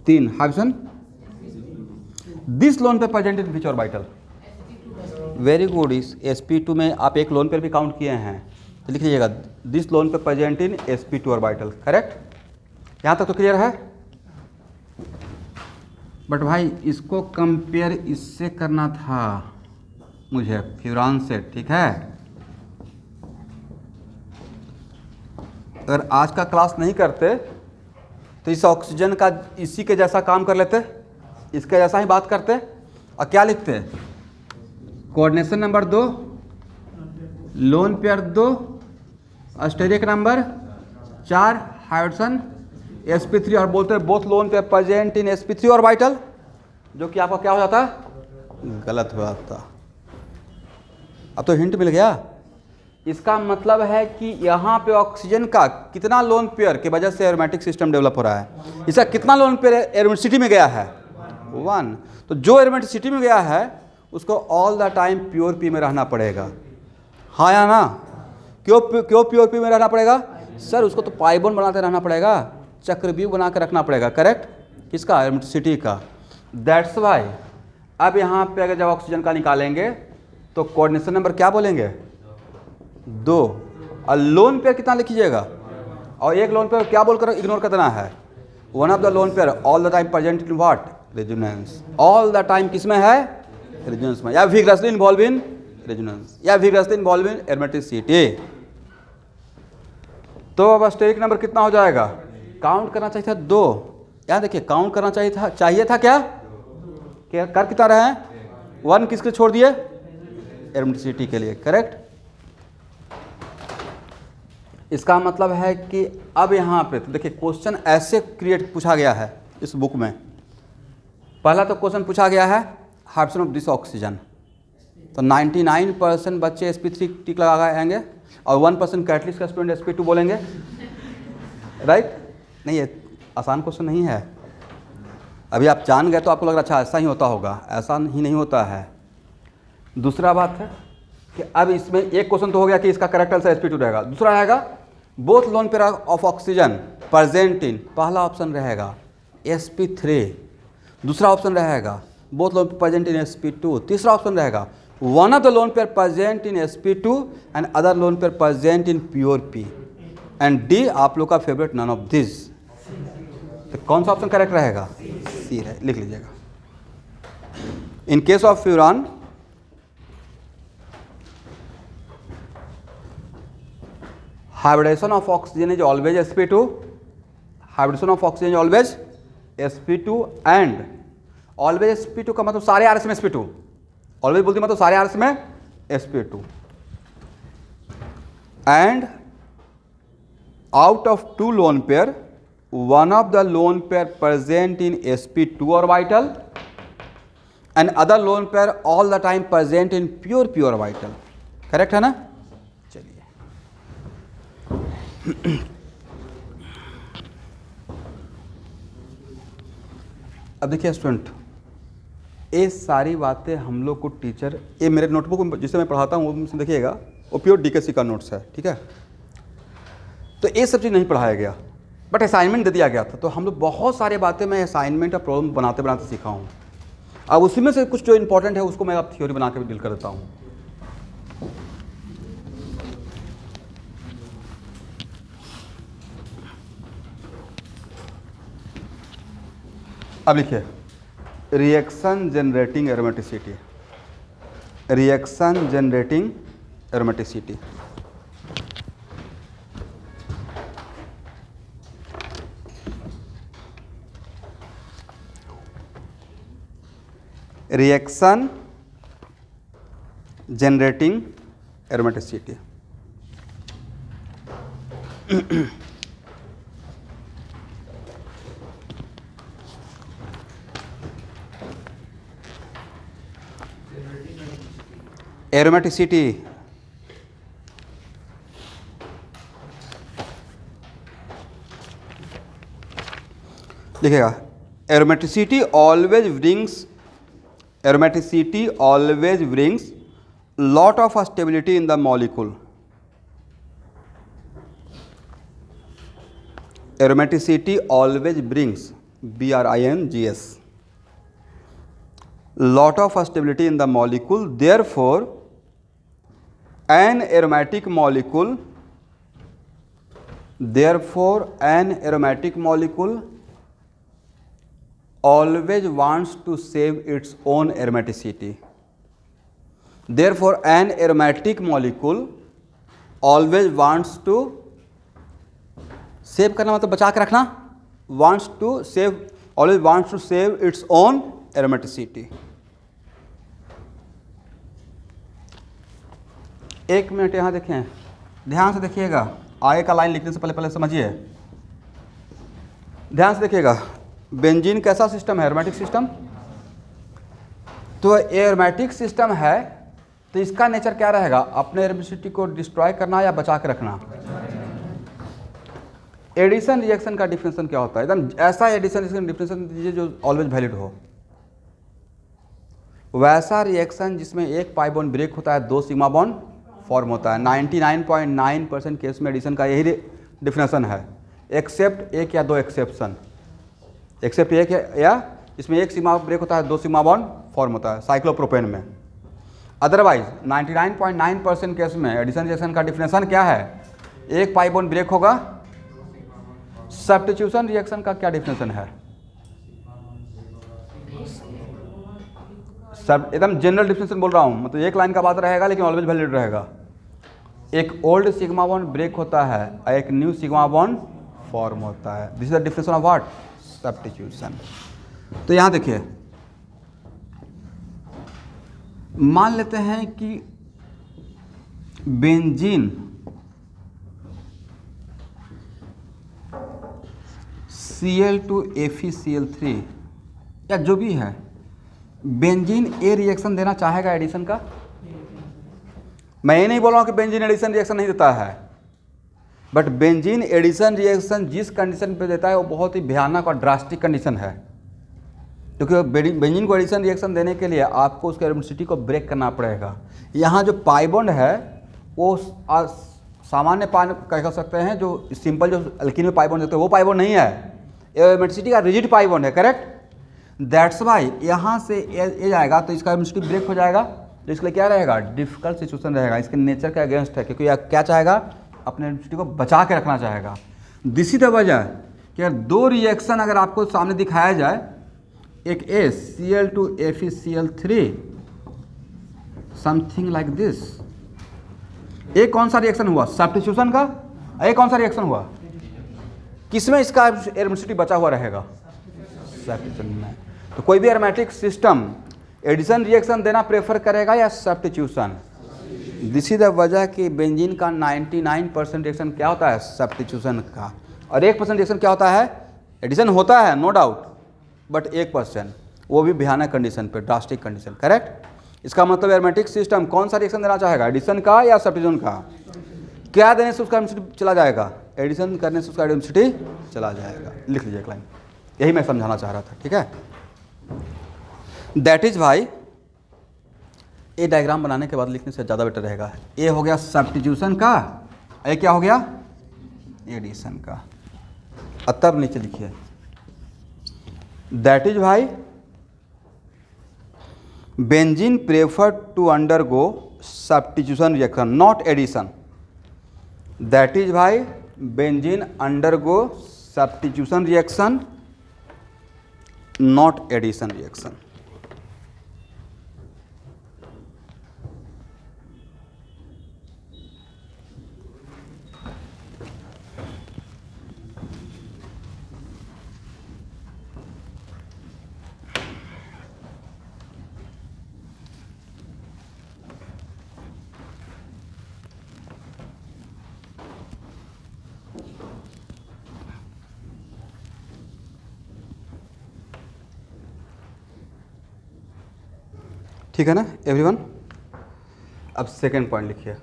3, hydrogen this lone pair present in which orbital, very good. इस sp2 में आप एक लोन पेयर भी काउंट किए हैं, तो लिख लीजिएगा this lone pair present in sp2 orbital, correct. यहाँ तक तो क्लियर है। बट भाई इसको कंपेयर इससे करना था मुझे, फ्यूरान से, ठीक है। अगर आज का क्लास नहीं करते तो इस ऑक्सीजन का इसी के जैसा काम कर लेते, इसके जैसा ही बात करते, और क्या लिखते, coordination number 2, lone pair 2, steric number 4, hydrogen sp3, और बोलते हैं both lone pair present in sp3 orbital, जो कि आपका क्या हो जाता, गलत हो जाता। अब तो हिंट मिल गया। इसका मतलब है कि यहाँ पे ऑक्सीजन का कितना लोन पेयर की वजह से एरोमेटिक सिस्टम डेवलप हो रहा है, इसका कितना लोन पेयर एरोमेटिसिटी में गया है, 1। तो जो एरोमेटिसिटी में गया है उसको all the time pure P में रहना पड़ेगा, हाँ या ना। क्यों प्योर पी में रहना पड़ेगा सर, उसको तो पाइबोन बनाते रहना पड़ेगा, चक्रव्यूह बना के रखना पड़ेगा, करेक्ट, किसका, एरोमेटिसिटी का। दैट्स वाई अब यहाँ पे अगर जब ऑक्सीजन का निकालेंगे तो कोऑर्डिनेशन नंबर क्या बोलेंगे, 2, और लोन पेयर कितना लिखिएगा, और एक लोन पेयर क्या बोलकर इग्नोर कर देना है, one of the lone pair all the time present in what, resonance, all the time किसमें है, रेजोनेंस में, या विग्रसली इन्वॉल्व इन रेजोनेंस, या विग्रसली इन्वॉल्व इन एरोमेटिसिटी। तो अब स्टेरिक नंबर कितना हो जाएगा, काउंट करना चाहिए था 2, यहाँ देखिए काउंट करना चाहिए था क्या कर कितना रहे हैं, 1 किसके छोड़ दिए, एरोमेटिसिटी के लिए, करेक्ट। इसका मतलब है कि अब यहाँ पे तो देखिए क्वेश्चन ऐसे पूछा गया है इस बुक में। पहला तो क्वेश्चन पूछा गया है हाइड्रोजन ऑफ दिस ऑक्सीजन, तो 99% बच्चे sp3 टिक लगाएंगे और 1% कैटलिस्ट का स्टूडेंट sp2 बोलेंगे, राइट। नहीं, ये आसान क्वेश्चन नहीं है। अभी आप जान गए तो आपको लग रहा अच्छा ऐसा ही होता होगा, ऐसा ही नहीं होता है। दूसरा बात है कि अब इसमें एक क्वेश्चन तो हो गया कि इसका करेक्ट आंसर sp2 रहेगा, दूसरा रहेगा both lone pair of oxygen present इन, पहला ऑप्शन रहेगा sp3, दूसरा ऑप्शन रहेगा both loan present in sp2, तीसरा ऑप्शन रहेगा one of the loan pair present in sp2 and other loan pair present in pure p, and D आप लोग का favourite none of this. तो कौन सा ऑप्शन करेक्ट रहेगा, सी है, लिख लीजिएगा। In case of furan hybridization of oxygen is always sp2, hybridization of oxygen is always sp2 and always sp2 का मतलब सारे RS में sp2, always बोलते मतलब सारे RS में sp2, and out of 2 lone pair one of the lone pair present in sp2 orbital and other lone pair all the time present in pure p orbital, correct है ना। चलिए अब देखिए student, ये सारी बातें हम लोग को टीचर, ये मेरे नोटबुक जिसे मैं पढ़ाता हूँ वो देखिएगा, वो प्योर डीकेसी का नोट्स है, ठीक है। तो ये सब चीज़ नहीं पढ़ाया गया, बट असाइनमेंट दे दिया गया था। तो हम लोग बहुत सारे बातें मैं असाइनमेंट और प्रॉब्लम बनाते बनाते सीखा हूँ। अब उसी में से कुछ जो इंपॉर्टेंट है उसको मैं अब थ्योरी बना के डील कर देता हूँ। अब लिखिए, reaction generating aromaticity, reaction generating aromaticity. Reaction generating aromaticity. Aromaticity लिखेगा, aromaticity always brings lot of stability in the molecule. Aromaticity always brings, B-R-I-N-G-S, lot of stability in the molecule. Therefore, an aromatic molecule always wants to save its own aromaticity. Therefore, an aromatic molecule always wants to save करना मतलब बचा के रखना, always wants to save its own aromaticity. एक minute यहाँ देखें, ध्यान से देखिएगा, आगे का लाइन लिखने से पहले समझिए, ध्यान से देखिएगा। बेंजीन कैसा सिस्टम है? Aromatic system. तो एरोमेटिक सिस्टम है तो इसका नेचर क्या रहेगा? अपने एरोमेटिसिटी को डिस्ट्रॉय करना या बचा के रखना। एडिशन रिएक्शन का डिफिनेशन क्या होता है? एकदम ऐसा एडिशन रिएक्शन डिफिनेशन दीजिए जो ऑलवेज वैलिड हो। वैसा रिएक्शन जिसमें एक पाई बॉन्ड ब्रेक होता है, 2 सिग्मा बॉन्ड फॉर्म होता है। 99.9% केस में एडिशन का यही डिफिनेशन है, एक्सेप्ट एक या दो एक्सेप्शन। एक्सेप्ट एक या इसमें एक सिग्मा ब्रेक होता है, 2 सिग्मा बॉन्ड फॉर्म होता है साइक्लोप्रोपेन में। अदरवाइज 99.9% केस में एडिशन रिएक्शन का डिफिनेशन क्या है? एक पाई बॉन्ड ब्रेक होगा। सब्स्टिट्यूशन रिएक्शन का क्या डिफिनेशन है? सब एकदम जनरल डिफिनेशन बोल रहा हूँ, मतलब एक लाइन का बात रहेगा लेकिन ऑलवेज वैलिड रहेगा। एक ओल्ड सिग्मा बॉन्ड ब्रेक होता है और एक न्यू सिग्मा बॉन्ड फॉर्म होता है। This is the definition of what? Substitution. तो यहाँ देखिए, मान लेते हैं कि बेंजीन Cl2FeCl3 या जो भी है, बेंजीन ए रिएक्शन देना चाहेगा एडिशन का? मैं ये नहीं बोल रहा हूँ कि बेंजीन एडिशन रिएक्शन नहीं देता है, बट बेंजीन एडिशन रिएक्शन जिस कंडीशन पे देता है वो बहुत ही भयानक और ड्रास्टिक कंडीशन है, क्योंकि बेंजीन को एडिशन रिएक्शन देने के लिए आपको उसके एरोमेटिसिटी को ब्रेक करना पड़ेगा। यहाँ जो पाई बॉन्ड है वो सामान्य कह सकते हैं, जो सिंपल जो अल्कीन में पाई बॉन्ड देते हैं वो पाई बॉन्ड नहीं है, एरोमेटिसिटी का रिजिड पाई बॉन्ड है, करेक्ट। दैट्स वाई यहाँ से ये जाएगा तो इसका एरोमेटिसिटी ब्रेक हो जाएगा, तो इसके लिए क्या रहेगा? डिफिकल्ट सिचुएशन रहेगा, इसके नेचर के अगेंस्ट है, क्योंकि यह क्या चाहेगा? अपने एरोमेटिसिटी को बचा के रखना चाहेगा। दिस इज द वजह कि अगर दो रिएक्शन अगर आपको सामने दिखाया जाए, एक ए Cl2FeCl3 समथिंग लाइक दिस, एक कौन सा रिएक्शन हुआ? सब्स्टिट्यूशन का। एक कौन सा रिएक्शन हुआ? किसमें इसका एरोमेटिसिटी बचा हुआ रहेगा? सब्स्टिट्यूशन में। तो कोई भी एरोमेटिक सिस्टम एडिशन रिएक्शन देना प्रेफर करेगा या सब्स्टिट्यूशन? दिस इज द वजह कि बेंजीन का 99% रिएक्शन क्या होता है? सब्स्टिट्यूशन का। और 1% रिएक्शन क्या होता है? एडिशन होता है, नो डाउट, बट 1%, वो भी भयानक कंडीशन पे, ड्रास्टिक कंडीशन, करेक्ट। इसका मतलब एरोमेटिक सिस्टम कौन सा रिएक्शन देना चाहेगा? एडिशन का या सब्स्टिट्यूशन का? क्या देने से उसका एडमिसिटी चला जाएगा, एडिशन करने से उसका एडमिसिटी चला जाएगा। लिख लीजिए एक लाइन, यही मैं समझाना चाह रहा था, ठीक है। दैट इज भाई, ये डायग्राम बनाने के बाद लिखने से ज़्यादा बेटर रहेगा। ये हो गया सब्स्टिट्यूशन का, ये क्या हो गया, एडिशन का। अब तब नीचे लिखिए, दैट इज भाई benzene prefer to undergo substitution reaction not addition. That is भाई benzene undergo substitution reaction not addition reaction. ठीक है ना एवरीवन। अब सेकेंड पॉइंट लिखिए,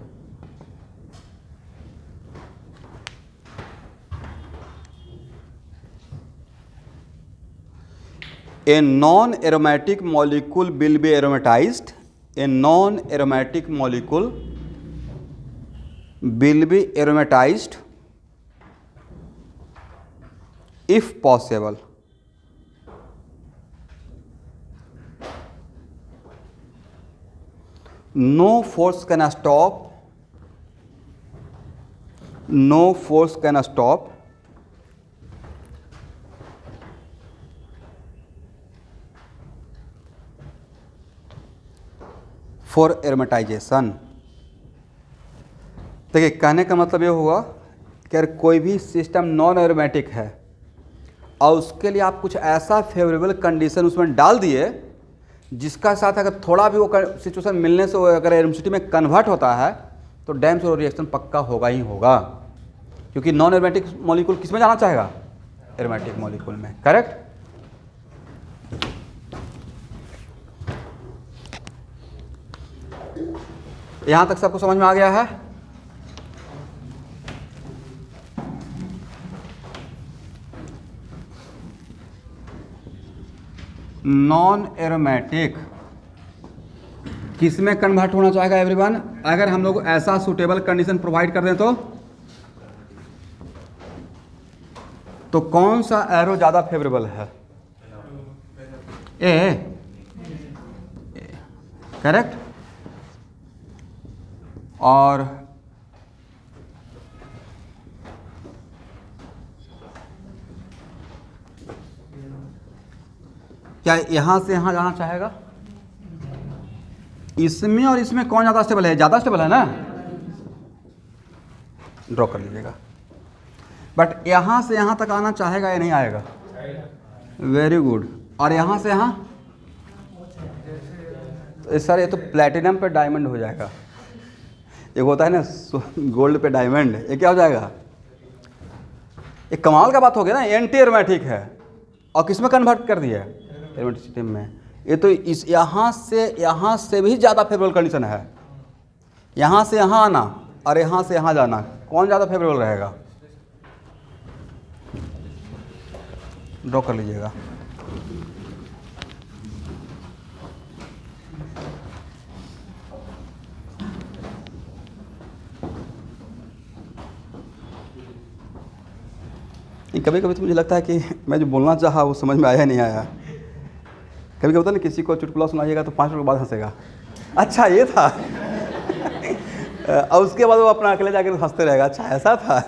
a non aromatic molecule will be aromatized, a non aromatic molecule will be aromatized if possible, no force can stop, no force can stop for aromatization। देखिए कहने का मतलब ये हुआ कि अगर कोई भी सिस्टम नॉन एरोमेटिक है और उसके लिए आप कुछ ऐसा फेवरेबल कंडीशन उसमें डाल दिए जिसका साथ अगर थोड़ा भी वो सिचुएशन मिलने से वो अगर एरोमेटिसिटी में कन्वर्ट होता है तो डैम से रिएक्शन पक्का होगा ही होगा, क्योंकि नॉन एरोमेटिक मॉलिक्यूल किस में जाना चाहेगा, एरोमेटिक मॉलिक्यूल में, करेक्ट। यहां तक सबको समझ में आ गया है। नॉन एरोमेटिक किस में कन्वर्ट होना चाहेगा एवरीवन, अगर हम लोग ऐसा सूटेबल कंडीशन प्रोवाइड कर दें तो कौन सा एरो ज़्यादा फेवरेबल है, ए, करेक्ट। और क्या यहां से यहां जाना चाहेगा, इसमें और इसमें कौन ज़्यादा स्टेबल है, ज़्यादा स्टेबल है ना, ड्रॉ कर लीजिएगा। बट यहां से यहां तक आना चाहेगा या नहीं आएगा, वेरी गुड। और यहां से यहां, तो सर ये तो प्लेटिनम पे डायमंड हो जाएगा, एक होता है ना गोल्ड पे डायमंड, ये क्या हो जाएगा, ये कमाल का बात हो गया ना, एंटी एरोमेटिक है और किस में कन्वर्ट कर दिया, एरोमेटिक सिस्टम में। ये तो इस यहाँ से भी ज़्यादा फेवरेबल कंडीशन है, यहाँ से यहाँ आना और यहाँ से यहाँ जाना, कौन ज़्यादा फेवरेबल रहेगा, ड्रॉ कर लीजिएगा। कभी कभी तो मुझे लगता है कि मैं जो बोलना चाहा वो समझ में आया नहीं आया। कभी कभी होता है ना, किसी को चुटकुला सुनाइएगा तो 5 मिनट बाद हंसेगा, अच्छा ये था और उसके बाद वो अपना अकेले जाकर हंसते रहेगा, अच्छा ऐसा था।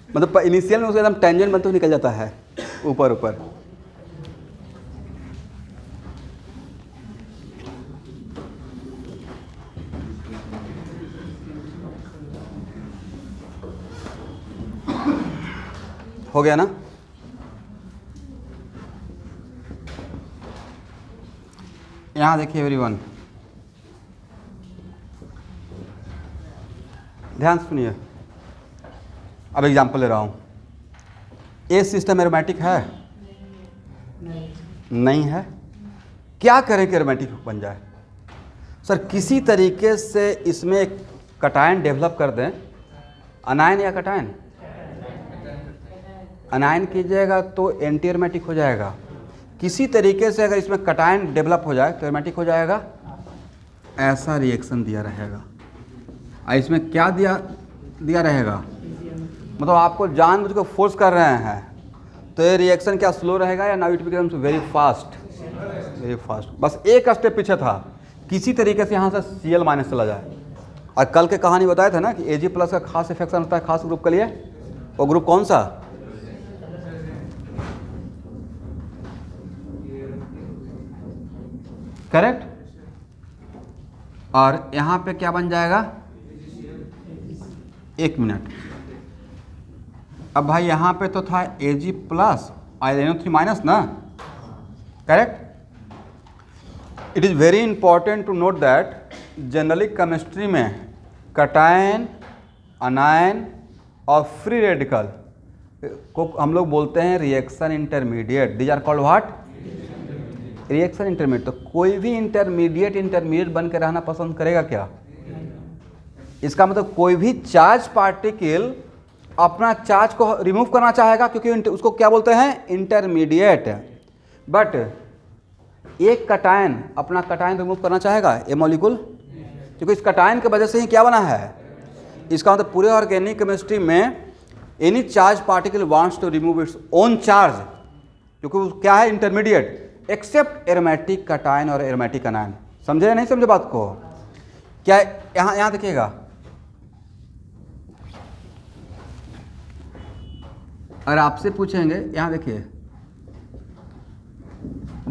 मतलब इनिशियल में उसका एकदम टेंजेंट बनते हुए निकल जाता है ऊपर ऊपर। हो गया ना। यहाँ देखिए एवरीवन, ध्यान सुनिए, अब एग्जांपल ले रहा हूँ। ये सिस्टम एरोमेटिक है, नहीं है, क्या करें कि एरोमेटिक बन जाए, सर किसी तरीके से इसमें एक कटायन डेवलप कर दें अनायन या कटायन? अनायन कीजिएगा तो एंटी एरोमेटिक हो जाएगा। किसी तरीके से अगर इसमें कटायन डेवलप हो जाए तो एरोमेटिक हो जाएगा। ऐसा रिएक्शन दिया रहेगा और इसमें क्या दिया रहेगा, मतलब आपको जानबूझ के फोर्स कर रहे हैं तो ये रिएक्शन क्या स्लो रहेगा या now it becomes very fast, very fast. बस एक स्टेप पीछे था, किसी तरीके से यहाँ से Cl माइनस चला जाए। और कल के कहानी बताया था ना कि Ag प्लस का खास इफेक्शन होता है खास ग्रुप के लिए। वो ग्रुप कौन सा? करेक्ट। और यहाँ पे क्या बन जाएगा? 1 मिनट। अब भाई यहाँ पे तो था Ag प्लस और NO3 माइनस ना, correct. It is very important to note that generally chemistry में कटायन, अनायन और फ्री रेडिकल को हम लोग बोलते हैं reaction intermediate. These are called what? Reaction intermediate. तो कोई भी इंटरमीडिएट बन के रहना पसंद करेगा क्या? इसका मतलब कोई भी चार्ज पार्टिकल अपना चार्ज को रिमूव करना चाहेगा क्योंकि उसको क्या बोलते हैं? इंटरमीडिएट। बट एक कटायन अपना कटायन रिमूव करना चाहेगा ये मॉलिक्यूल, क्योंकि इस कटायन की वजह से ही क्या बना है। इसका मतलब पूरे ऑर्गेनिक केमिस्ट्री में any charge particle wants to remove its own charge, क्योंकि वो क्या है? इंटरमीडिएट, एक्सेप्ट एरोमेटिक कटायन और एरोमेटिक अनायन। समझे या नहीं समझे बात को? क्या यहाँ देखिएगा, अगर आपसे पूछेंगे यहाँ देखिए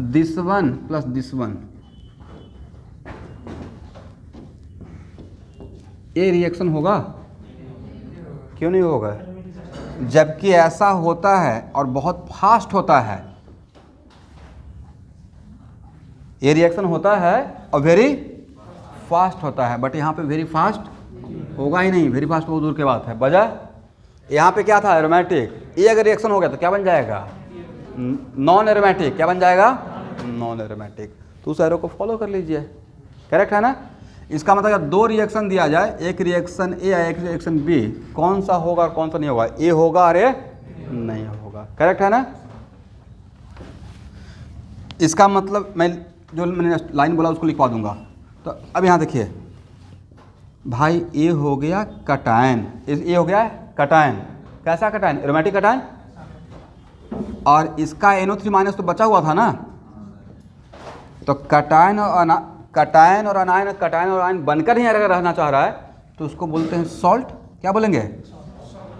this one plus this one, ये रिएक्शन होगा? क्यों नहीं होगा? जबकि ऐसा होता है और बहुत फास्ट होता है। ये रिएक्शन होता है और वेरी फास्ट होता है, बट यहाँ पे वेरी फास्ट होगा ही नहीं। वेरी फास्ट बहुत दूर की बात है। वजह यहाँ पे क्या था? एरोमेटिक। ये अगर रिएक्शन हो गया तो क्या बन जाएगा? Non aromatic. क्या बन जाएगा? Non aromatic. तो उस एरो को फॉलो कर लीजिए, करेक्ट है ना। इसका मतलब अगर दो रिएक्शन दिया जाए, एक रिएक्शन ए या एक रिएक्शन बी, कौन सा होगा और कौन सा नहीं होगा? ए होगा और ए नहीं होगा, करेक्ट है ना। इसका मतलब मैं जो मैंने लाइन बोला उसको लिखवा दूंगा। तो अब यहाँ देखिए भाई, ए हो गया कटायन, ए हो गया कटायन। कैसा कटायन? Aromatic cation. और इसका NO3 माइनस तो बचा हुआ था ना, तो कटायन और अनायन बनकर ही अगर रहना चाह रहा है तो उसको बोलते हैं सॉल्ट। क्या बोलेंगे?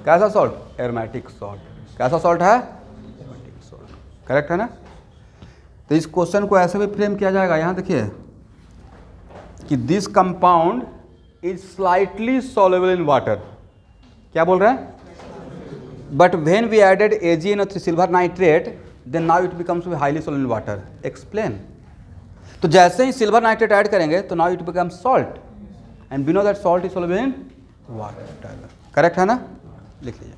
कैसा सॉल्ट? Aromatic salt. कैसा सॉल्ट है? एरोमेटिक सॉल्ट, करेक्ट है ना। तो इस क्वेश्चन को ऐसे भी फ्रेम किया जाएगा। यहाँ देखिए कि this compound is slightly soluble in water. क्या बोल रहे हैं? But when we added AgNO3 silver nitrate then now it becomes highly soluble in water. Explain. तो जैसे ही सिल्वर नाइट्रेट ऐड करेंगे तो now it becomes salt and we know that salt is soluble in water. Correct है ना? लिख लीजिए।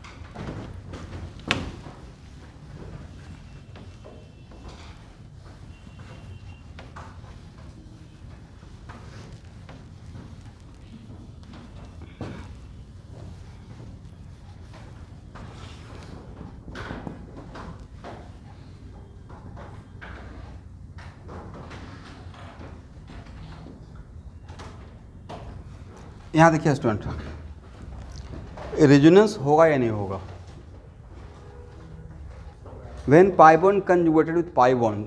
यहाँ देखिए स्टूडेंट, रेजोनेंस होगा या नहीं होगा? When pi bond conjugated with pi bond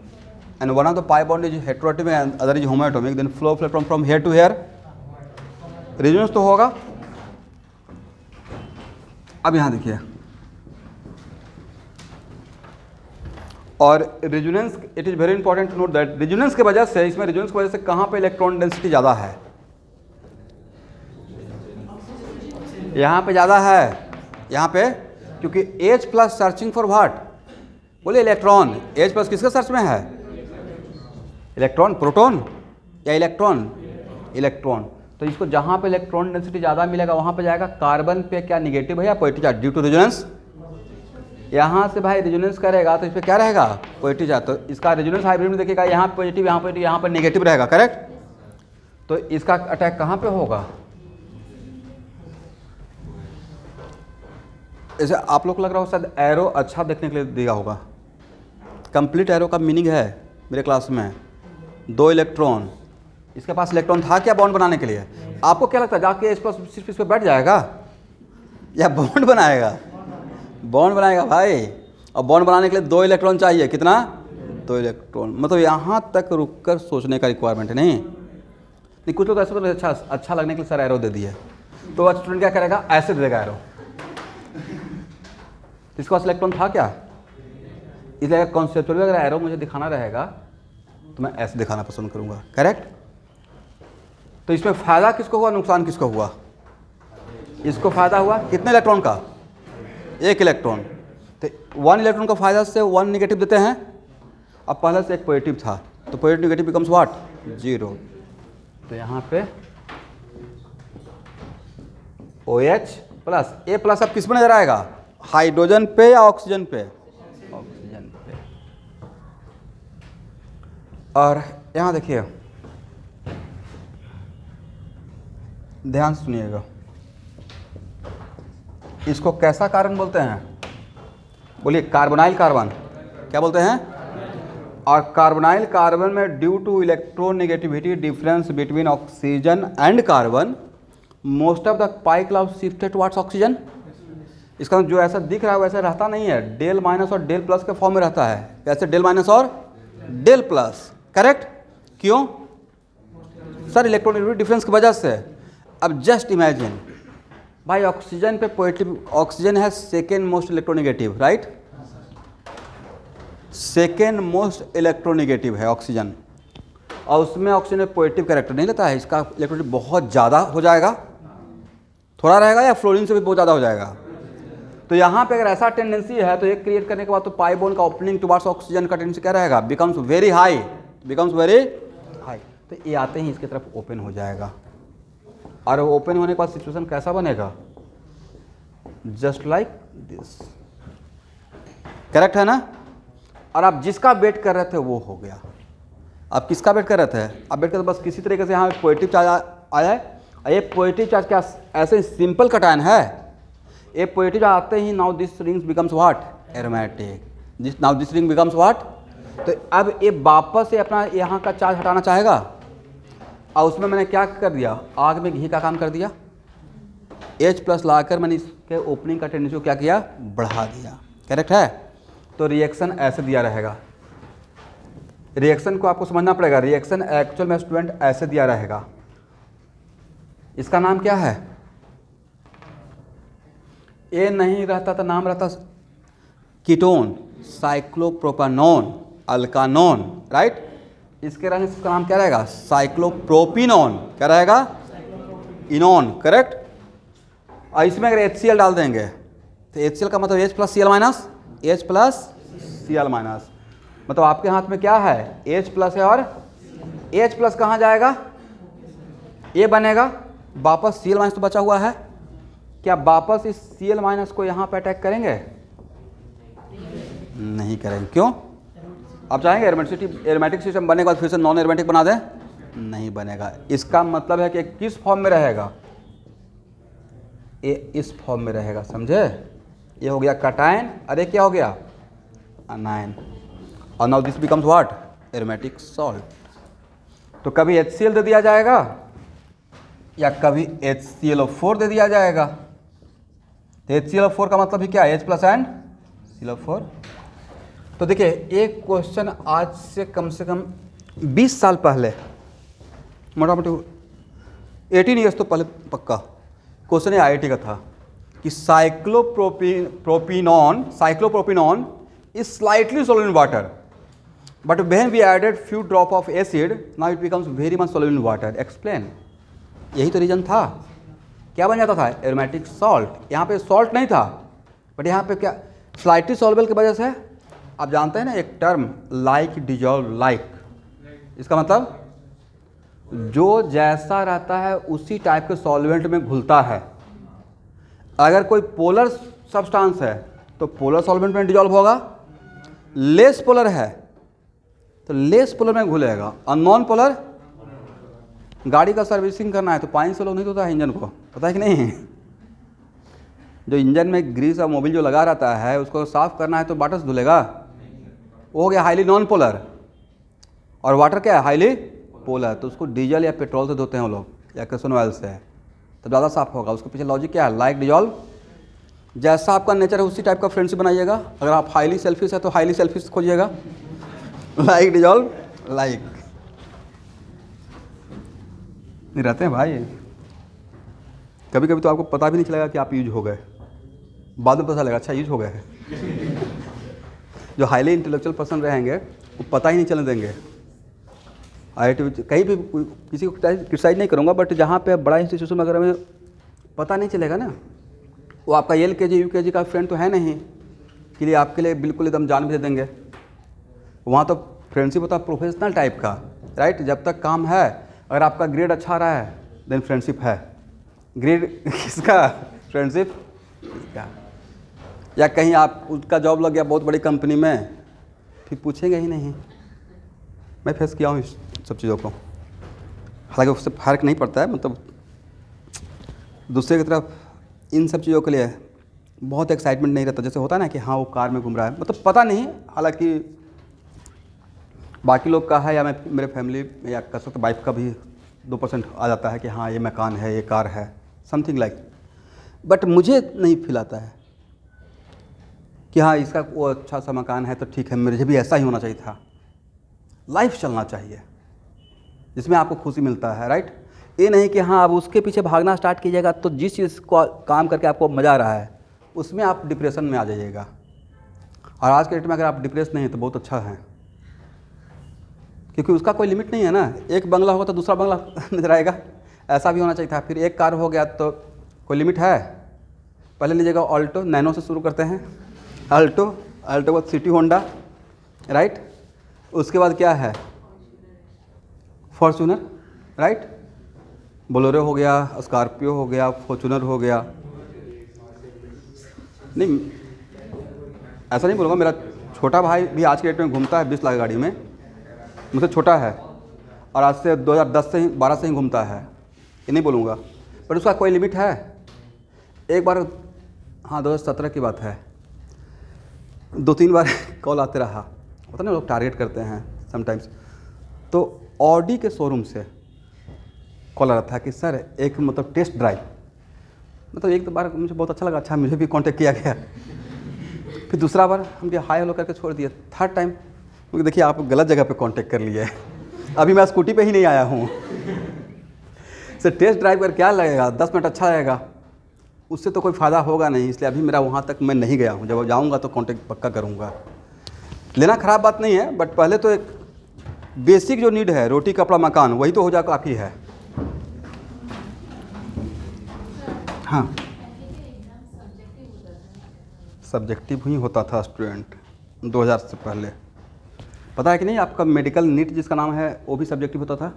and one of the pi bond is heteroatomic and other is homoatomic, then flow from here to here, resonance तो होगा। अब यहाँ देखिए, और resonance, it is very important to note that resonance की वजह से, इसमें रेजोनेंस की वजह से कहाँ पे इलेक्ट्रॉन डेंसिटी ज़्यादा है? यहाँ पे ज़्यादा है, यहाँ पे, क्योंकि H plus searching for what? बोले इलेक्ट्रॉन। H प्लस किसके सर्च में है? इलेक्ट्रॉन, प्रोटॉन या इलेक्ट्रॉन? इलेक्ट्रॉन। तो इसको जहाँ पे इलेक्ट्रॉन डेंसिटी ज़्यादा मिलेगा वहाँ पे जाएगा। कार्बन पे क्या निगेटिव है या positive charge? Due to resonance. यहाँ से भाई रेजोनेंस करेगा तो इस पर क्या रहेगा? Positive charge. तो इसका रेजोनेंस हाइब्रिड में देखिएगा, यहाँ पॉजिटिव, यहाँ पॉजिटिव, यहाँ पर निगेटिव रहेगा, करेक्ट। तो इसका अटैक कहाँ पे होगा? जैसे आप लोग को लग रहा हो शायद एरो अच्छा देखने के लिए दिया होगा। कंप्लीट एरो का मीनिंग है मेरे क्लास में 2 इलेक्ट्रॉन। इसके पास इलेक्ट्रॉन था क्या बॉन्ड बनाने के लिए? आपको क्या लगता है जाके इस पर सिर्फ इस पर बैठ जाएगा या बॉन्ड बनाएगा? बॉन्ड बनाएगा भाई। और बॉन्ड बनाने के लिए 2 इलेक्ट्रॉन चाहिए। कितना? 2 इलेक्ट्रॉन। मतलब यहाँ तक रुककर सोचने का रिक्वायरमेंट है नहीं। कुछ लोग ऐसे बोलते अच्छा लगने के लिए सर एरो दे दिए, तो स्टूडेंट क्या करेगा? ऐसे दे देगा एरो। इसके पास इलेक्ट्रॉन था क्या? इसलिए कॉन्सेप्चुअली अगर एरो मुझे दिखाना रहेगा तो मैं ऐसे दिखाना पसंद करूँगा। करेक्ट? तो इसमें फ़ायदा किसको हुआ, नुकसान किसको हुआ? इसको फ़ायदा हुआ कितने इलेक्ट्रॉन का? 1 इलेक्ट्रॉन। तो 1 इलेक्ट्रॉन का फ़ायदा से 1 नेगेटिव देते हैं। अब पहले से एक पॉजिटिव था, तो पॉजिटिव नेगेटिव बिकम्स व्हाट? 0। तो यहाँ पे OH प्लस A प्लस अब किस पर नजर आएगा? हाइड्रोजन पे या ऑक्सीजन पे? ऑक्सीजन पे। और यहाँ देखिए, ध्यान से सुनिएगा, इसको कैसा कार्बन बोलते हैं? बोलिए। Carbonyl carbon. क्या बोलते हैं? और कार्बोनाइल कार्बन में due to electronegativity difference between oxygen and carbon most of the pi cloud shifted towards oxygen. इसका जो ऐसा दिख रहा है वैसे रहता नहीं है, डेल माइनस और डेल प्लस के फॉर्म में रहता है। कैसे? डेल माइनस और डेल प्लस। करेक्ट? क्यों सर? इलेक्ट्रोनेगेटिविटी डिफरेंस की वजह से। अब जस्ट इमेजिन भाई, ऑक्सीजन पे पॉजिटिव, ऑक्सीजन है second most electronegative, right? Second most electronegative है ऑक्सीजन, और उसमें ऑक्सीजन में पॉजिटिव कैरेक्टर नहीं लेता है। इसका इलेक्ट्रोनेगेटिव बहुत ज़्यादा हो जाएगा, थोड़ा रहेगा, या फ्लोरीन से भी बहुत ज़्यादा हो जाएगा। तो यहाँ पे अगर ऐसा टेंडेंसी है तो एक क्रिएट करने के बाद तो पाई बॉन्ड का ओपनिंग टुवर्ड्स ऑक्सीजन का टेंडेंसी क्या रहेगा? Becomes very high, becomes very high. तो ये आते ही इसकी तरफ ओपन हो जाएगा, और ओपन होने के बाद सिचुएशन कैसा बनेगा? Just like this. करेक्ट है ना? और आप जिसका वेट कर रहे थे वो हो गया। आप किसका वेट कर रहे थे? आप वेट कर बस किसी तरीके से यहाँ पॉजिटिव चार्ज आया है। ये पॉजिटिव चार्ज क्या ऐसे सिंपल कटायन है? ये पॉजिटिव आते ही now this rings becomes what? Aromatic. Now this ring becomes what? तो अब ये वापस से अपना यहाँ का चार्ज हटाना चाहेगा, और उसमें मैंने क्या कर दिया? आग में घी का काम कर दिया। H प्लस लाकर मैंने इसके ओपनिंग का टेंडेंसी को क्या किया? बढ़ा दिया। करेक्ट है? तो रिएक्शन ऐसे दिया रहेगा। रिएक्शन को आपको समझना पड़ेगा। रिएक्शन एक्चुअल में स्टूडेंट ऐसे दिया रहेगा। इसका नाम क्या है? ए नहीं रहता तो नाम रहता कीटोन, साइक्लोप्रोपानोन, अल्कानोन, राइट? इसके रहने से इसका नाम क्या रहेगा? साइक्लोप्रोपिनोन। क्या रहेगा? इनोन। करेक्ट? और इसमें अगर HCl डाल देंगे तो HCl का मतलब H plus Cl minus, H plus Cl minus. मतलब आपके हाथ में क्या है? H प्लस है, और H प्लस कहाँ जाएगा? ये बनेगा, वापस Cl माइनस तो बचा हुआ है। क्या वापस इस Cl माइनस को यहाँ पे अटैक करेंगे? नहीं करेंगे। क्यों? आप चाहेंगे एरोमेटिक सिस्टम बनने के बाद फिर से नॉन एरोमेटिक बना दें? नहीं बनेगा। इसका मतलब है कि किस फॉर्म में रहेगा? ये इस फॉर्म में रहेगा। समझे? ये हो गया कटायन, अरे क्या हो गया? अनायन। और now this becomes what? Aromatic salt. तो कभी HCl दे दिया जाएगा या कभी HClO4 दे दिया जाएगा। तो HClO4 का मतलब ही क्या? H plus and ClO4। तो देखिए, एक क्वेश्चन आज से कम 20 साल पहले, मोटा मोटी 18 ईयर्स तो पहले पक्का क्वेश्चन IIT का था कि cyclopropenone is slightly soluble in water, but when we added few drop of acid, now it becomes very much soluble in water. Explain. यही तो रीजन था। क्या बन जाता था? Aromatic salt. यहाँ पे सॉल्ट नहीं था, बट यहाँ पे क्या? स्लाइटली सॉल्युबल की वजह से। आप जानते हैं ना एक टर्म लाइक डिजॉल्व लाइक, इसका मतलब जो जैसा रहता है उसी टाइप के सॉल्वेंट में घुलता है। अगर कोई पोलर सब्सटेंस है तो पोलर सॉल्वेंट में डिजॉल्व होगा, लेस पोलर है तो लेस पोलर में घुलेगा, और नॉन पोलर। गाड़ी का सर्विसिंग करना है तो पानी से लोग नहीं धोता है इंजन को, पता है कि नहीं? जो इंजन में ग्रीस और मोबिल जो लगा रहता है उसको साफ़ करना है तो वाटर से धुलेगा, वो हो गया हाईली नॉन पोलर। और वाटर क्या है, हाईली पोलर। तो उसको डीजल या पेट्रोल से धोते हैं वो लोग, या केरोसिन ऑयल से, तो ज़्यादा साफ़ होगा। उसके पीछे लॉजिक क्या है, लाइक डिजॉल्व। जैसा आपका नेचर है उसी टाइप का फ्रेंडशिप बनाइएगा। अगर आप हाईली सेल्फिश है तो हाईली सेल्फिश खोजिएगा, लाइक डिजॉल्व लाइक। नहीं रहते हैं भाई, कभी कभी तो आपको पता भी नहीं चलेगा कि आप यूज हो गए, बाद में पता चलेगा अच्छा यूज हो गए हैं। जो हाईली इंटेलेक्चुअल पर्सन रहेंगे वो पता ही नहीं चलने देंगे। IIT कहीं भी किसी को क्रिटिसाइज नहीं करूँगा, बट जहाँ पे बड़ा इंस्टीट्यूशन वगैरह में पता नहीं चलेगा ना, वो आपका LKG UKG का फ्रेंड तो है नहीं कि लिए आपके लिए बिल्कुल एकदम जान भी दे देंगे। वहाँ तो फ्रेंडशिप होता है प्रोफेशनल टाइप का, राइट। जब तक काम है, अगर आपका ग्रेड अच्छा रहा है देन फ्रेंडशिप है। ग्रेड किसका, फ्रेंडशिप क्या। या कहीं आप उसका जॉब लग गया बहुत बड़ी कंपनी में, फिर पूछेंगे ही नहीं। मैं फेस किया हूँ इस सब चीज़ों को, हालांकि उससे फ़र्क नहीं पड़ता है, मतलब दूसरे की तरफ इन सब चीज़ों के लिए बहुत एक्साइटमेंट नहीं रहता। जैसे होता है ना कि हाँ वो कार में घूम रहा है, मतलब पता नहीं, हालांकि बाकी लोग का है या मैं मेरे फैमिली में या कह सकते वाइफ का भी 2% आ जाता है कि हाँ ये मकान है, ये कार है, समथिंग लाइक। बट मुझे नहीं फील आता है कि हाँ इसका वो अच्छा सा मकान है तो ठीक है, मुझे भी ऐसा ही होना चाहिए था। लाइफ चलना चाहिए जिसमें आपको खुशी मिलता है, राइट। ये नहीं कि हाँ अब उसके पीछे भागना स्टार्ट कीजिएगा तो जिस चीज़ को काम करके आपको मज़ा आ रहा है उसमें आप डिप्रेशन में आ जाइएगा। और आज के डेट में अगर आप डिप्रेस नहीं है तो बहुत अच्छा है, क्योंकि उसका कोई लिमिट नहीं है ना। एक बंगला होगा तो दूसरा बंगला नजर आएगा, ऐसा भी होना चाहिए था। फिर एक कार हो गया तो कोई लिमिट है। पहले लीजिएगा ऑल्टो, नैनो से शुरू करते हैं, ऑल्टो के बाद सिटी होंडा, राइट। उसके बाद क्या है, फॉर्च्यूनर, राइट। बोलेरो हो गया, स्कॉर्पियो हो गया, फॉर्च्यूनर हो गया। नहीं ऐसा नहीं बोलूँगा, मेरा छोटा भाई भी आज के डेट में घूमता है 20 लाख गाड़ी में, मुझसे छोटा है, और आज से 2010 से ही 12 से ही घूमता है, ये नहीं बोलूँगा। पर उसका कोई लिमिट है। एक बार, हाँ 2017 की बात है, 2-3 बार कॉल आते रहा, होता ना लोग टारगेट करते हैं समटाइम्स, तो ऑडी के शोरूम से कॉल आ रहा था कि सर एक मतलब टेस्ट ड्राइव। मतलब एक बार मुझे बहुत अच्छा लगा, अच्छा मुझे भी कांटेक्ट किया गया। फिर दूसरा बार हम भी हाई हेलो करके छोड़ दिए। थर्ड टाइम क्योंकि देखिए आप गलत जगह पे कांटेक्ट कर लिए, अभी मैं स्कूटी पे ही नहीं आया हूँ। सर टेस्ट ड्राइव कर क्या लगेगा, 10 मिनट अच्छा लगेगा, उससे तो कोई फ़ायदा होगा नहीं, इसलिए अभी मेरा वहाँ तक मैं नहीं गया हूँ। जब जाऊँगा तो कांटेक्ट पक्का करूँगा। लेना ख़राब बात नहीं है, बट पहले तो एक बेसिक जो नीड है, रोटी कपड़ा मकान, वही तो हो जा काफ़ी है। हाँ सब्जेक्टिव ही होता था स्टूडेंट 2000 से पहले, पता है कि नहीं। आपका मेडिकल नीट जिसका नाम है वो भी सब्जेक्टिव होता था।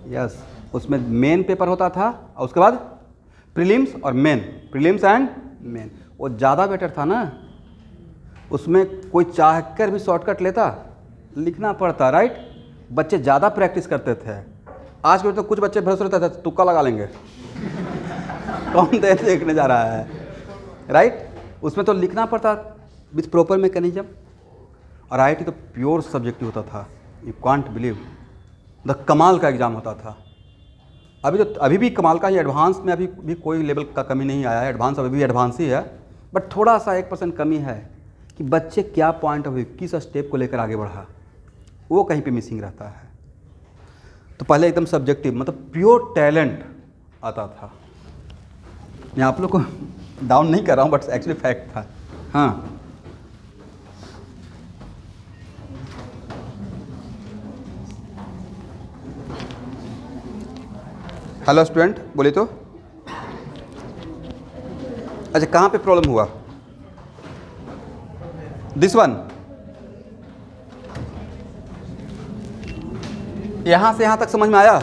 यस, उसमें मेन पेपर होता था और उसके बाद प्रीलिम्स और मेन, प्रीलिम्स एंड मेन। वो ज़्यादा बेटर था ना, उसमें कोई चाह कर भी शॉर्टकट लेता, लिखना पड़ता, राइट। बच्चे ज़्यादा प्रैक्टिस करते थे। आज के तो कुछ बच्चे भरोसे रहते थे, तुक्का लगा लेंगे कौन देर देखने जा रहा है, राइट। उसमें तो लिखना पड़ता विथ प्रॉपर मैकेनिज्म। और IIT तो प्योर सब्जेक्टिव होता था, यू कांट बिलीव। द कमाल का एग्ज़ाम होता था। अभी भी कमाल का ही, एडवांस में अभी भी कोई लेवल का कमी नहीं आया है। एडवांस अभी भी एडवांस ही है, बट थोड़ा सा 1% कमी है कि बच्चे क्या पॉइंट ऑफ व्यू, किस स्टेप को लेकर आगे बढ़ा, वो कहीं पे मिसिंग रहता है। तो पहले एकदम सब्जेक्टिव, मतलब प्योर टैलेंट आता था। मैं आप लोग को डाउन नहीं कर रहा हूँ, बट एक्चुअली फैक्ट था। हाँ हेलो स्टूडेंट, बोलिए तो। अच्छा कहाँ पे प्रॉब्लम हुआ? दिस वन, यहाँ से यहाँ तक समझ में आया?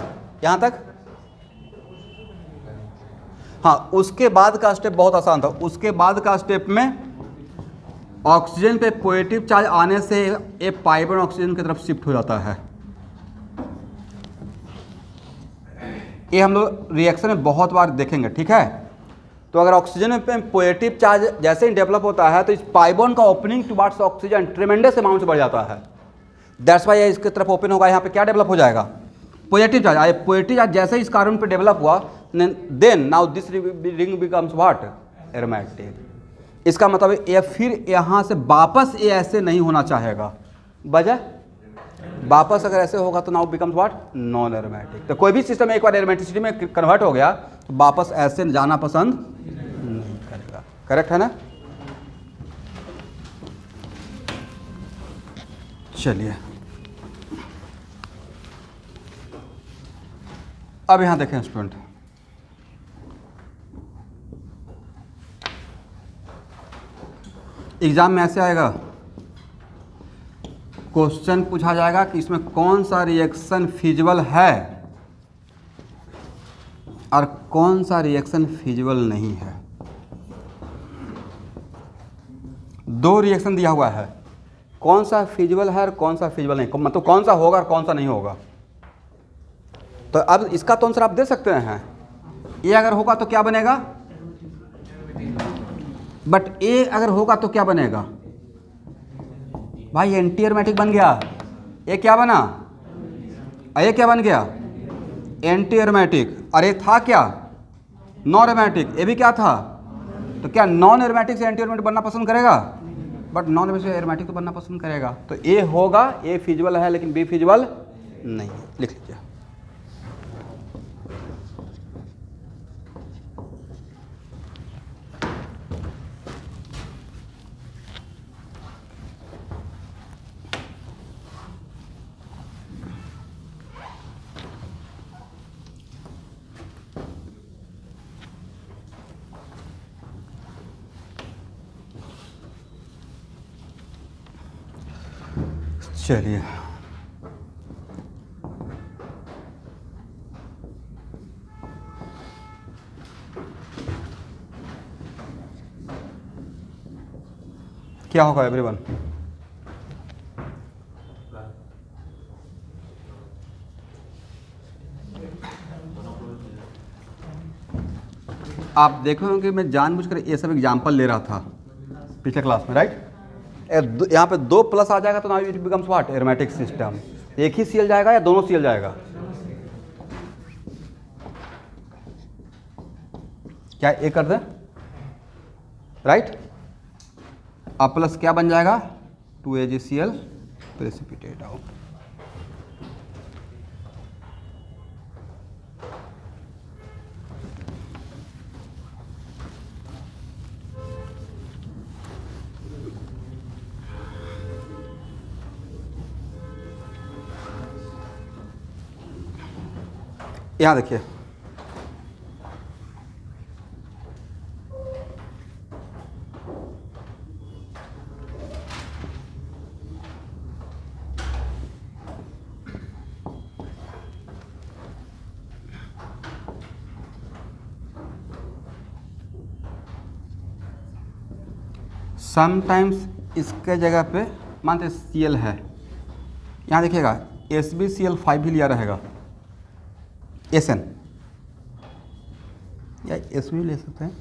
यहाँ तक? हाँ, उसके बाद का स्टेप बहुत आसान था। उसके बाद का स्टेप में ऑक्सीजन पे पॉजिटिव चार्ज आने से ये पाइबर ऑक्सीजन की तरफ शिफ्ट हो जाता है। ये हम लोग रिएक्शन में बहुत बार देखेंगे, ठीक है। तो अगर ऑक्सीजन में पॉजिटिव चार्ज जैसे ही डेवलप होता है तो इस पाई बॉन्ड का ओपनिंग टुवर्ड्स ऑक्सीजन ट्रेमेंडस अमाउंट से बढ़ जाता है। दैट्स वाई इसकी तरफ ओपन होगा, यहाँ पे क्या डेवलप हो जाएगा, पॉजिटिव चार्ज। पॉजिटिव चार्ज जैसे ही इस कार्बन पे डेवलप हुआ, then now this ring becomes what, aromatic. इसका मतलब ये फिर यहाँ से वापस ये ऐसे नहीं होना चाहेगा, वजह वापस अगर ऐसे होगा तो now becomes what, non aromatic. तो कोई भी सिस्टम एक बार एरोमेटिसिटी में कन्वर्ट हो गया तो वापस ऐसे जाना पसंद नहीं करेगा। करेक्ट है ना? चलिए अब यहां देखें स्टूडेंट, एग्जाम में ऐसे आएगा, क्वेश्चन पूछा जाएगा कि इसमें कौन सा रिएक्शन फिजिबल है और कौन सा रिएक्शन फिजिबल नहीं है। दो रिएक्शन दिया हुआ है, कौन सा फिजिबल है और कौन सा फिजिबल नहीं, मतलब कौन सा होगा और कौन सा नहीं होगा। तो अब इसका तो आंसर आप दे सकते हैं, ए अगर होगा तो क्या बनेगा, बट ए अगर होगा तो क्या बनेगा भाई, एंटी एरोमेटिक बन गया। ये क्या बना, ये क्या बन गया, एंटी एरोमेटिक। और ये था क्या, नॉन एरोमेटिक। ये भी क्या था, तो क्या नॉन एरोमेटिक से एंटी एरोमेटिक बनना पसंद करेगा, बट नॉन एरोमेटिक से एरोमेटिक तो बनना पसंद करेगा। तो ए होगा, ए फिजिबल है लेकिन बी फिजिबल नहीं है। लिख लीजिए। चलिए क्या होगा एवरीवन, आप देखो कि मैं जानबूझकर ये सब एग्जांपल ले रहा था पिछले क्लास में, राइट। यहाँ पे 2 प्लस आ जाएगा तो now it becomes what, aromatic system. एक ही सीएल जाएगा या दोनों सीएल जाएगा, क्या ए कर दें, राइट। अब प्लस क्या बन जाएगा, 2AgCl प्रेसिपिटेट आउट। यहाँ देखिए, समटाइम्स इसके जगह पे मानते Cl है, यहाँ देखिएगा SbCl5 भी लिया रहेगा, Sn या Sb भी ले सकते हैं।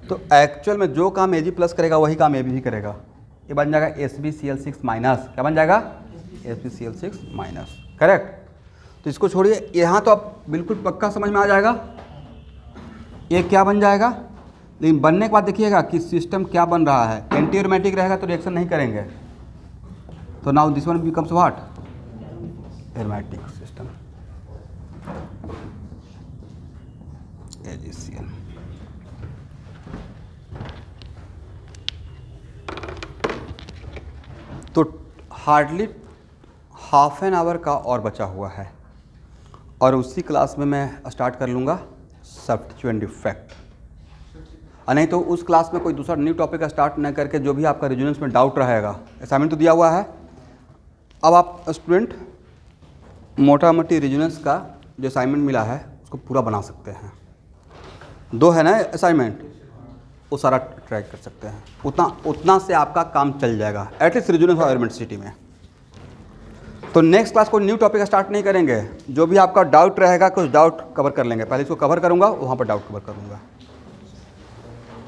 तो एक्चुअल में जो काम Ag प्लस करेगा वही काम Ab भी करेगा। ये बन जाएगा SbCl6 माइनस, क्या बन जाएगा, SbCl6 माइनस। करेक्ट। तो इसको छोड़िए, यहाँ तो अब बिल्कुल पक्का समझ में आ जाएगा ये क्या बन जाएगा। लेकिन बनने के बाद देखिएगा कि सिस्टम क्या बन रहा है। एंटी एरोमेटिक रहेगा तो रिएक्शन नहीं करेंगे, तो now this one becomes what, aromatic system, AgCl। तो हार्डली हाफ एन आवर का और बचा हुआ है और उसी क्लास में मैं स्टार्ट कर लूँगा सब्स्टिट्यूएंट इफेक्ट। और नहीं तो उस क्लास में कोई दूसरा न्यू टॉपिक का स्टार्ट न करके जो भी आपका रेजोनेंस में डाउट रहेगा, असाइनमेंट तो दिया हुआ है। अब आप स्टूडेंट मोटा मोटी रेजोनेंस का जो असाइनमेंट मिला है उसको पूरा बना सकते हैं। 2 है ना असाइनमेंट, वो सारा ट्राई कर सकते हैं। उतना से आपका काम चल जाएगा एटलीस्ट रेजोनेंस और एरोमेटिसिटी में। तो नेक्स्ट क्लास कोई न्यू टॉपिक स्टार्ट नहीं करेंगे, जो भी आपका डाउट रहेगा कुछ डाउट कवर कर लेंगे, पहले इसको कवर करूँगा वहाँ पर डाउट कवर करूँगा।